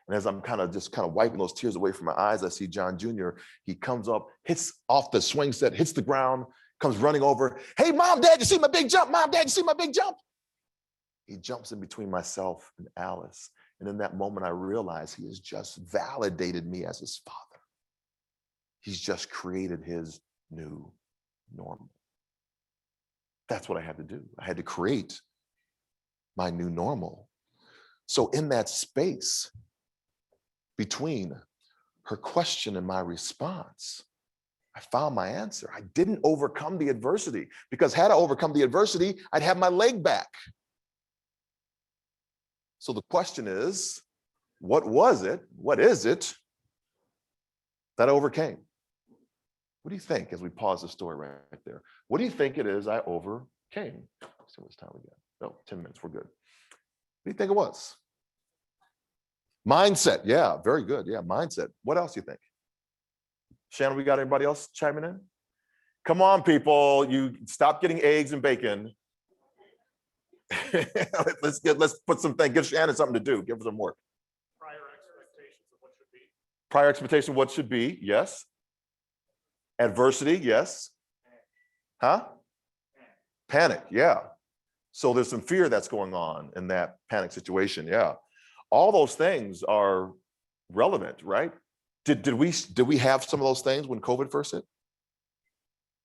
And as I'm kind of wiping those tears away from my eyes, I see John Jr. He comes up, hits off the swing set, hits the ground, comes running over. "Hey, Mom, Dad, you see my big jump? Mom, Dad, you see my big jump?" He jumps in between myself and Alice. And in that moment, I realized he has just validated me as his father. He's just created his new normal. That's what I had to do. I had to create my new normal. So in that space between her question and my response, I found my answer. I didn't overcome the adversity, because had I overcome the adversity, I'd have my leg back. So the question is, what was it? What is it that I overcame? What do you think, as we pause the story right there? What do you think it is I overcame? Let's see how much time we got. No, 10 minutes, we're good. What do you think it was? Mindset, yeah, very good. Yeah, mindset. What else do you think? Shannon, we got anybody else chiming in? Come on, people, you stop getting eggs and bacon. let's put some things, give Shannon something to do, give her some work. Prior expectations of what should be. Prior expectation of what should be, yes. Adversity, yes. Huh? Panic, yeah. So there's some fear that's going on in that panic situation, yeah. All those things are relevant, right? Did we have some of those things when COVID first hit?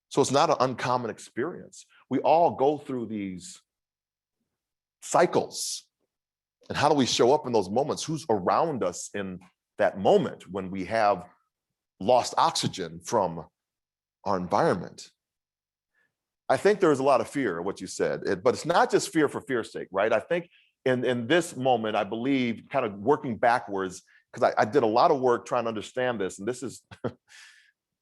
So it's not an uncommon experience. We all go through these cycles. And how do we show up in those moments? Who's around us in that moment when we have lost oxygen from our environment? I think there's a lot of fear, what you said, but it's not just fear for fear's sake, right? I think in this moment, I believe, kind of working backwards, because I did a lot of work trying to understand this, and this is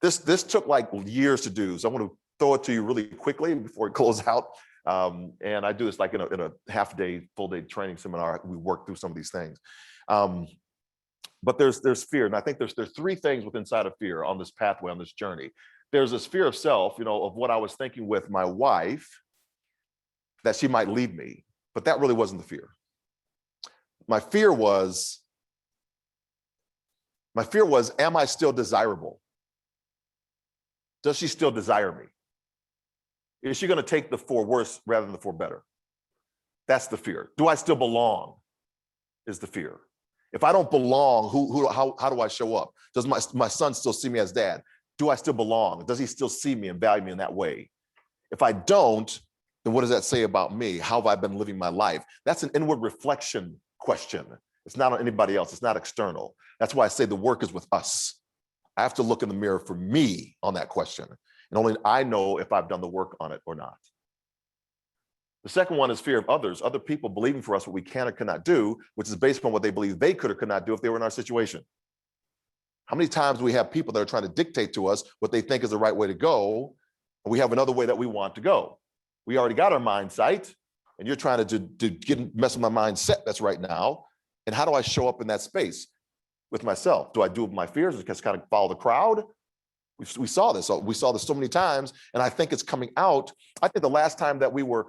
this took like years to do. So I want to throw it to you really quickly before we close out. And I do this like in a half-day, full-day training seminar. We work through some of these things. But there's fear, and I think there's three things within inside of fear on this pathway, on this journey. There's this fear of self, of what I was thinking with my wife, that she might leave me, but that really wasn't the fear. My fear was, am I still desirable? Does she still desire me? Is she going to take the for worse rather than the for better? That's the fear. Do I still belong? Is the fear. If I don't belong, how do I show up? Does my son still see me as dad? Do I still belong? Does he still see me and value me in that way? If I don't, then what does that say about me? How have I been living my life? That's an inward reflection question. It's not on anybody else. It's not external. That's why I say the work is with us. I have to look in the mirror for me on that question. And only I know if I've done the work on it or not. The second one is fear of others, other people believing for us what we can or cannot do, which is based on what they believe they could or could not do if they were in our situation. How many times do we have people that are trying to dictate to us what they think is the right way to go, and we have another way that we want to go? We already got our mind sight, and you're trying to mess with my mindset that's right now. And how do I show up in that space with myself? Do I do it with my fears or just kind of follow the crowd? We saw this. We saw this so many times, and I think it's coming out. I think the last time that we were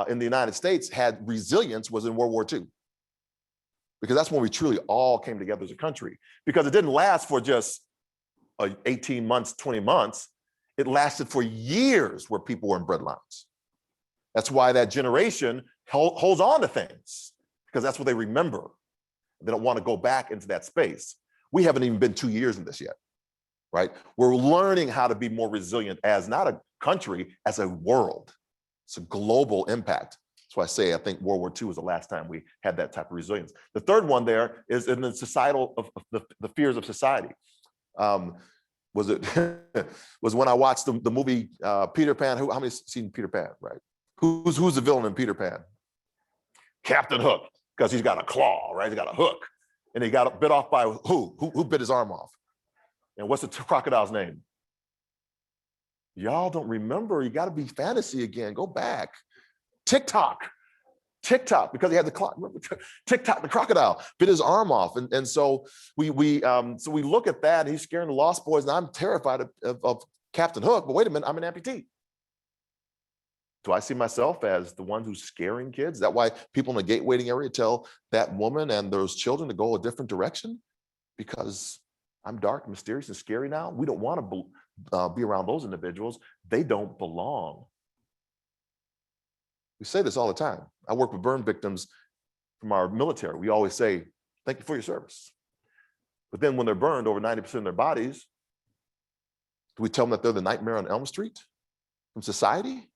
in the United States had resilience was in World War II, because that's when we truly all came together as a country, because it didn't last for just 18 months, 20 months. It lasted for years where people were in breadlines. That's why that generation holds on to things, because that's what they remember. They don't want to go back into that space. We haven't even been 2 years in this yet, right? We're learning how to be more resilient as not a country, as a world. It's a global impact. That's why I say I think World War II was the last time we had that type of resilience. The third one there is in the societal, of the fears of society. Was when I watched the movie Peter Pan. How many seen Peter Pan, right? Who's the villain in Peter Pan? Captain Hook, because he's got a claw, right? He's got a hook. And he got bit off by who? Who bit his arm off? And what's the crocodile's name? Y'all don't remember. You got to be fantasy again. Go back. TikTok, because he had the clock. Remember, TikTok, the crocodile bit his arm off, and so we look at that. And he's scaring the Lost Boys, and I'm terrified of Captain Hook. But wait a minute, I'm an amputee. Do I see myself as the one who's scaring kids? Is that why people in the gate waiting area tell that woman and those children to go a different direction? Because I'm dark, mysterious, and scary now? We don't want to be around those individuals. They don't belong. We say this all the time. I work with burn victims from our military. We always say, thank you for your service. But then when they're burned, over 90% of their bodies, do we tell them that they're the nightmare on Elm Street from society?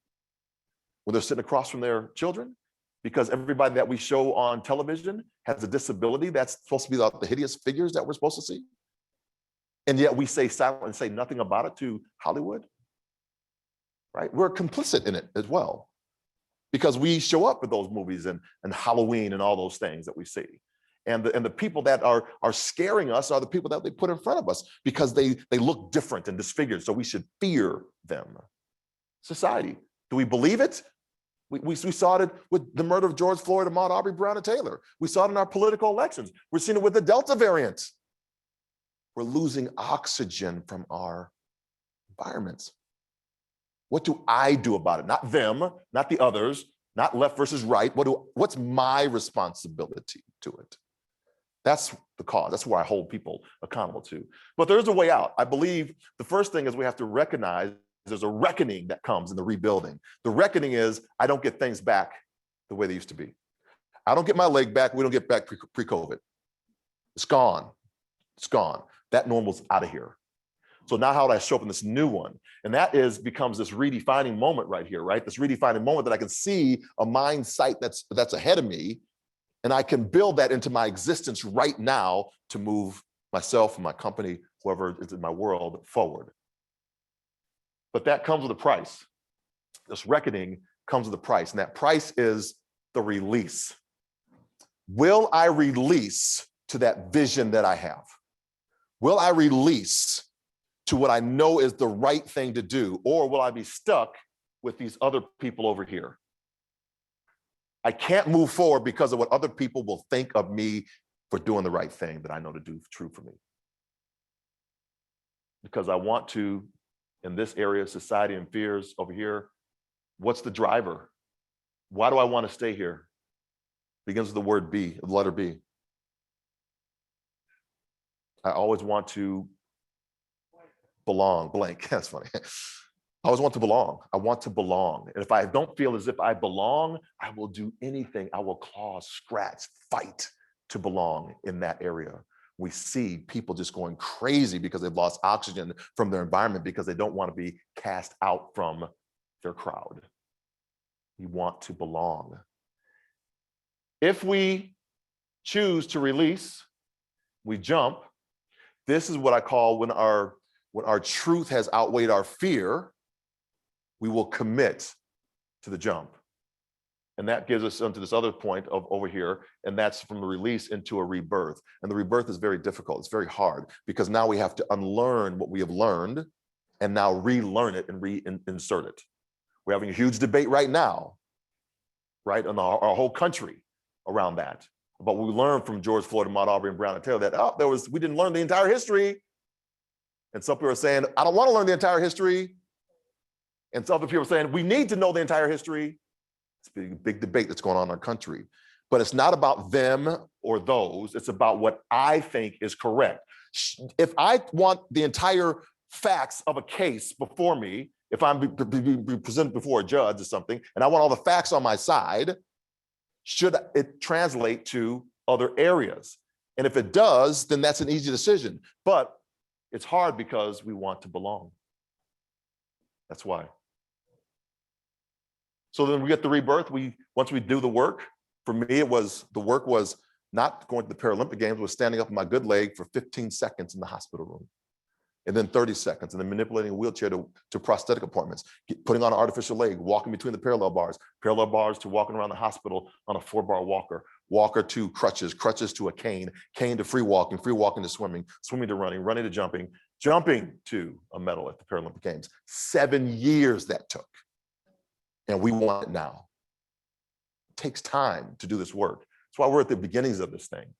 When they're sitting across from their children? Because everybody that we show on television has a disability that's supposed to be the hideous figures that we're supposed to see. And yet we say silent and say nothing about it to Hollywood, right? We're complicit in it as well, because we show up at those movies and Halloween and all those things that we see. And the people that are scaring us are the people that they put in front of us, because they look different and disfigured, so we should fear them. Society, do we believe it? We saw it with the murder of George Floyd, Ahmaud Arbery, Breonna Taylor. We saw it in our political elections. We're seeing it with the Delta variant. We're losing oxygen from our environments. What do I do about it? Not them, not the others, not left versus right. What's my responsibility to it? That's the cause. That's where I hold people accountable to. But there's a way out. I believe the first thing is we have to recognize there's a reckoning that comes in the rebuilding. The reckoning is I don't get things back the way they used to be. I don't get my leg back. We don't get back pre-COVID. It's gone. It's gone. That normal's out of here. So now how do I show up in this new one? And that becomes this redefining moment right here, right? This redefining moment that I can see a mind sight that's ahead of me, and I can build that into my existence right now to move myself and my company, whoever is in my world, forward. But that comes with a price. This reckoning comes with a price, and that price is the release. Will I release to that vision that I have? Will I release to what I know is the right thing to do, or will I be stuck with these other people over here? I can't move forward because of what other people will think of me for doing the right thing that I know to do true for me. Because I want to, in this area, society and fears over here, what's the driver? Why do I want to stay here? Begins with the word B, the letter B. I always want to belong, blank, that's funny. I always want to belong. I want to belong. And if I don't feel as if I belong, I will do anything. I will claw, scratch, fight to belong in that area. We see people just going crazy because they've lost oxygen from their environment because they don't want to be cast out from their crowd. We want to belong. If we choose to release, we jump. This is what I call when our truth has outweighed our fear, we will commit to the jump. And that gives us onto this other point of over here, and that's from the release into a rebirth. And the rebirth is very difficult. It's very hard because now we have to unlearn what we have learned and now relearn it and reinsert it. We're having a huge debate right now, right, in our whole country around that. But we learned from George Floyd and Ahmaud Arbery and Breonna Taylor that we didn't learn the entire history. And some people are saying, I don't want to learn the entire history. And some other people are saying, we need to know the entire history. It's a big debate that's going on in our country. But it's not about them or those. It's about what I think is correct. If I want the entire facts of a case before me, if I'm be presented before a judge or something, and I want all the facts on my side, should it translate to other areas? And if it does, then that's an easy decision. But it's hard because we want to belong. That's why. So then we get the rebirth. Once we do the work, for me, the work was not going to the Paralympic Games, was standing up on my good leg for 15 seconds in the hospital room. And then 30 seconds, and then manipulating a wheelchair to prosthetic appointments, putting on an artificial leg, walking between the parallel bars to walking around the hospital on a 4-bar walker, walker to crutches, crutches to a cane, cane to free walking to swimming, swimming to running, running to jumping, jumping to a medal at the Paralympic Games. 7 years that took. And we want it now. It takes time to do this work. That's why we're at the beginnings of this thing.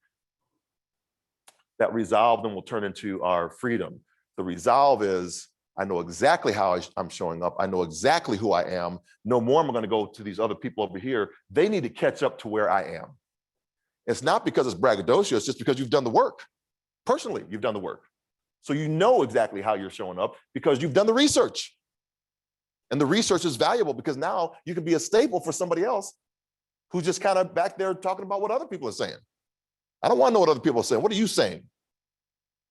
That resolve then will turn into our freedom. The resolve is, I know exactly how I'm showing up. I know exactly who I am. No more am I going to go to these other people over here. They need to catch up to where I am. It's not because it's braggadocio, it's just because you've done the work. Personally, you've done the work. So you know exactly how you're showing up because you've done the research. And the research is valuable because now you can be a staple for somebody else who's just kind of back there talking about what other people are saying. I don't want to know what other people are saying. What are you saying?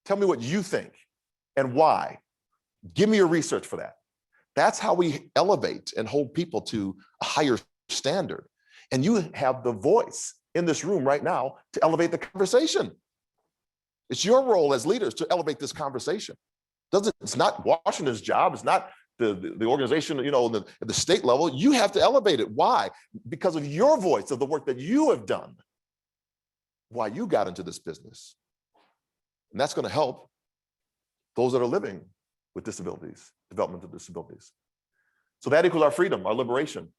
Tell me what you think and why. Give me your research for that. That's how we elevate and hold people to a higher standard. And you have the voice in this room right now to elevate the conversation. It's your role as leaders to elevate this conversation. It's not Washington's job. It's not the organization, at the state level. You have to elevate it. Why? Because of your voice, of the work that you have done, why you got into this business. And that's going to help those that are living with disabilities, developmental disabilities. So that equals our freedom, our liberation.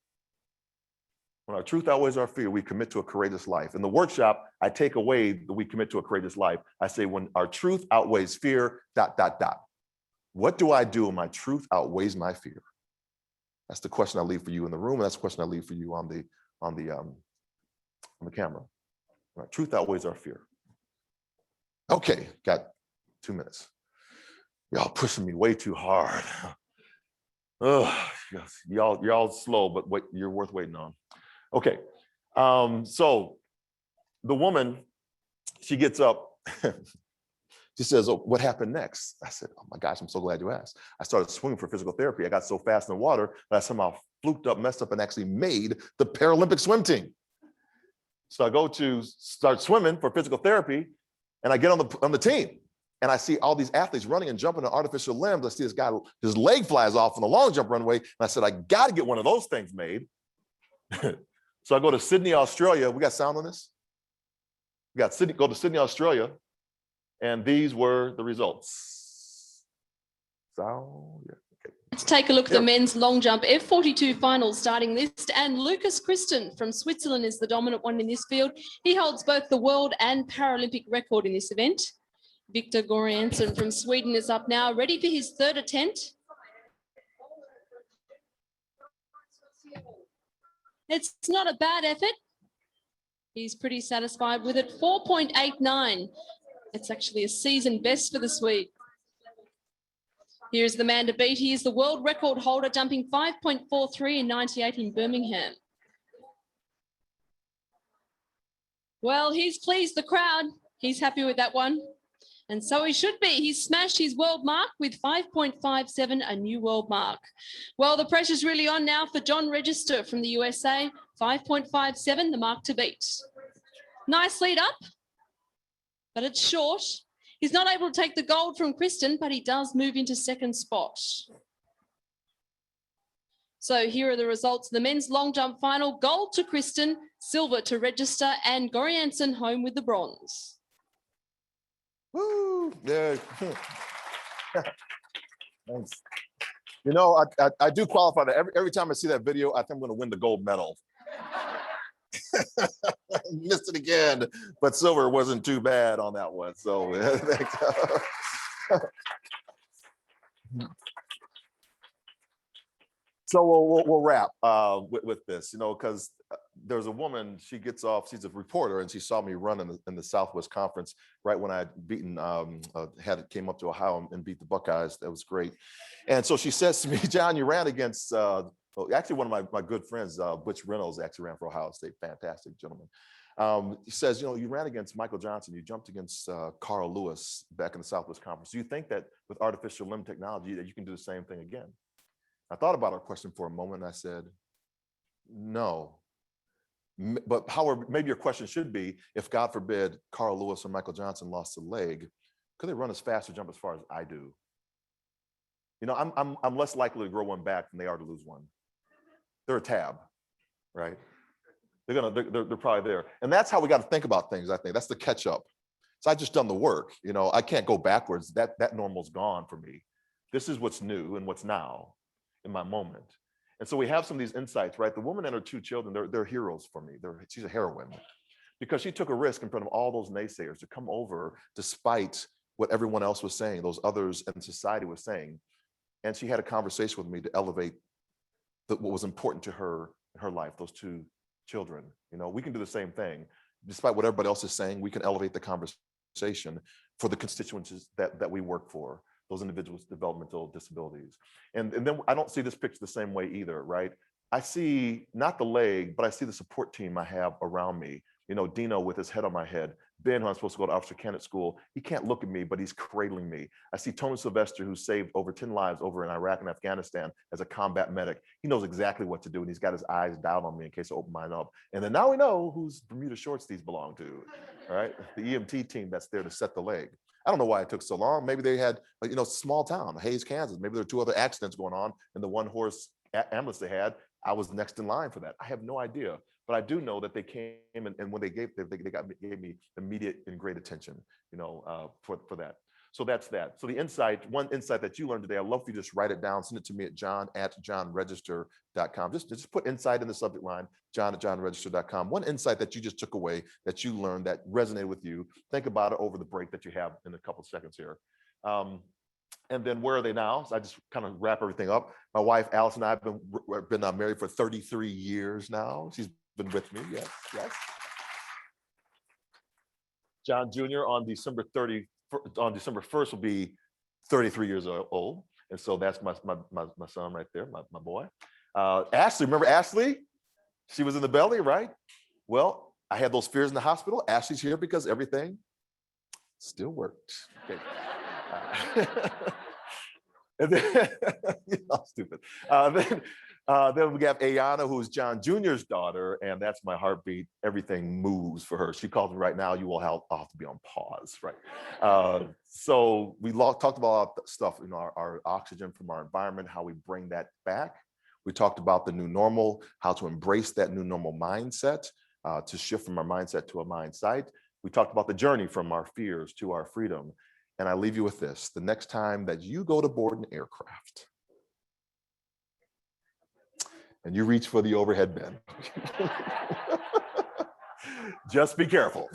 When our truth outweighs our fear, we commit to a courageous life. In the workshop, I take away that we commit to a courageous life. I say, when our truth outweighs fear, ... What do I do when my truth outweighs my fear? That's the question I leave for you in the room, and that's the question I leave for you on the camera. Our truth outweighs our fear. Okay, got 2 minutes. Y'all pushing me way too hard. Ugh, yes, y'all slow, but you're worth waiting on. Okay, so the woman, she gets up. She says, oh, what happened next? I said, oh my gosh, I'm so glad you asked. I started swimming for physical therapy. I got so fast in the water that I somehow fluked up, messed up, and actually made the Paralympic swim team. So I go to start swimming for physical therapy, and I get on the team. And I see all these athletes running and jumping on artificial limbs. I see this guy, his leg flies off on the long jump runway. And I said, I got to get one of those things made. So I go to Sydney, Australia. We got sound on this? Go to Sydney, Australia. And these were the results. Sound, yeah. Okay. Let's take a look at the men's long jump F42 finals starting this. And Lucas Christen from Switzerland is the dominant one in this field. He holds both the world and Paralympic record in this event. Victor Goriansen from Sweden is up now, ready for his third attempt. It's not a bad effort. He's pretty satisfied with it. 4.89. It's actually a season best for the Swede. Here's the man to beat. He is the world record holder, jumping 5.43 in 98 in Birmingham. Well, he's pleased the crowd. He's happy with that one. And so he should be. He smashed his world mark with 5.57, a new world mark. Well, the pressure's really on now for John Register from the USA. 5.57, the mark to beat. Nice lead up, but it's short. He's not able to take the gold from Kristen, but he does move into second spot. So here are the results of the men's long jump final. Gold to Kristen, silver to Register, and Gorianson home with the bronze. Woo! Yeah. Thanks. You know, I do qualify that every time I see that video, I think I'm going to win the gold medal. Missed it again, but silver wasn't too bad on that one. So thanks. So we'll wrap with this, you know, because there's a woman, she gets off, she's a reporter, and she saw me run in the Southwest Conference right when I'd beaten, came up to Ohio and beat the Buckeyes. That was great. And so she says to me, John, you ran against, actually one of my good friends, Butch Reynolds, actually ran for Ohio State, fantastic gentleman. He says, you know, you ran against Michael Johnson, you jumped against Carl Lewis back in the Southwest Conference. Do you think that with artificial limb technology that you can do the same thing again? I thought about our question for a moment and I said, no. But however, maybe your question should be, if God forbid Carl Lewis or Michael Johnson lost a leg, could they run as fast or jump as far as I do? You know, I'm less likely to grow one back than they are to lose one. They're a tab, right? They're probably there. And that's how we got to think about things, I think. That's the catch up. So I just done the work. You know, I can't go backwards. That normal's gone for me. This is what's new and what's now in my moment. And so we have some of these insights, right? The woman and her two children, they're heroes for me. She's a heroine because she took a risk in front of all those naysayers to come over despite what everyone else was saying, those others in society was saying. And she had a conversation with me to elevate what was important to her in her life, those two children. You know, we can do the same thing. Despite what everybody else is saying, we can elevate the conversation for the constituencies that we work for, those individuals with developmental disabilities. And then I don't see this picture the same way either, right? I see not the leg, but I see the support team I have around me. You know, Dino with his head on my head, Ben, who I'm supposed to go to officer candidate school, he can't look at me, but he's cradling me. I see Tony Sylvester, who saved over 10 lives over in Iraq and Afghanistan as a combat medic. He knows exactly what to do, and he's got his eyes down on me in case I open mine up. And then now we know whose Bermuda shorts these belong to, right? The EMT team that's there to set the leg. I don't know why it took so long. Maybe they had, you know, small town, Hayes, Kansas. Maybe there were 2 other accidents going on, and the one horse ambulance they had, I was next in line for that. I have no idea. But I do know that they came and when they gave me immediate and great attention, you know, for that. So that's that. So the insight, one insight that you learned today, I'd love for you to just write it down, send it to me at john@johnregister.com. Just put insight in the subject line, john@johnregister.com. One insight that you just took away, that you learned, that resonated with you. Think about it over the break that you have in a couple seconds here. And then where are they now? So I just kind of wrap everything up. My wife, Alice, and I have been married for 33 years now. She's been with me, yes. John Jr. on December 1st will be 33 years old. And so that's my son right there, my boy. Ashley, remember Ashley? She was in the belly, right? Well, I had those fears in the hospital. Ashley's here because everything still worked. Okay. And then, you know, stupid. Then we have Ayana, who's John Jr.'s daughter, and that's my heartbeat. Everything moves for her. She calls me right now. You will have to be on pause, right? So we talked about stuff, you know, our oxygen from our environment, how we bring that back. We talked about the new normal, how to embrace that new normal mindset, to shift from our mindset to a mindset. We talked about the journey from our fears to our freedom. And I leave you with this: the next time that you go to board an aircraft and you reach for the overhead bin, just be careful,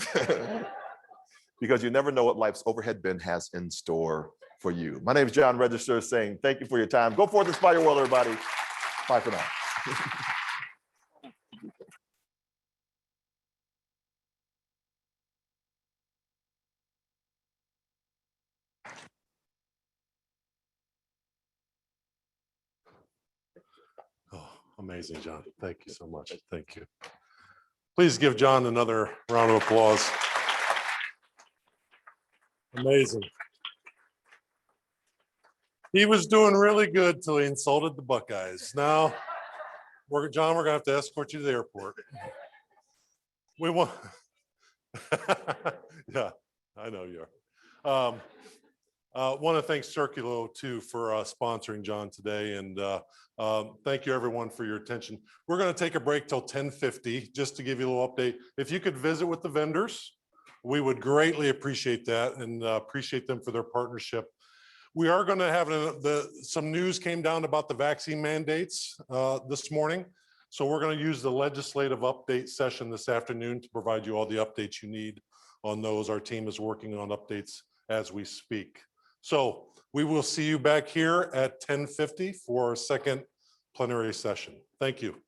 because you never know what life's overhead bin has in store for you. My name is John Register, saying thank you for your time. Go forth and inspire your world, everybody. Bye for now. Oh, amazing, John. Thank you so much. Thank you. Please give John another round of applause. Amazing. He was doing really good till he insulted the Buckeyes. Now, John, we're gonna have to escort you to the airport. We want, yeah, I know you are. Want to thank Circulo too for sponsoring John today, and thank you everyone for your attention. We're going to take a break till 10:50 just to give you a little update. If you could visit with the vendors, we would greatly appreciate that and appreciate them for their partnership. We are going to have some news came down about the vaccine mandates this morning. So we're going to use the legislative update session this afternoon to provide you all the updates you need on those. Our team is working on updates as we speak. So we will see you back here at 10:50 for our second plenary session. Thank you.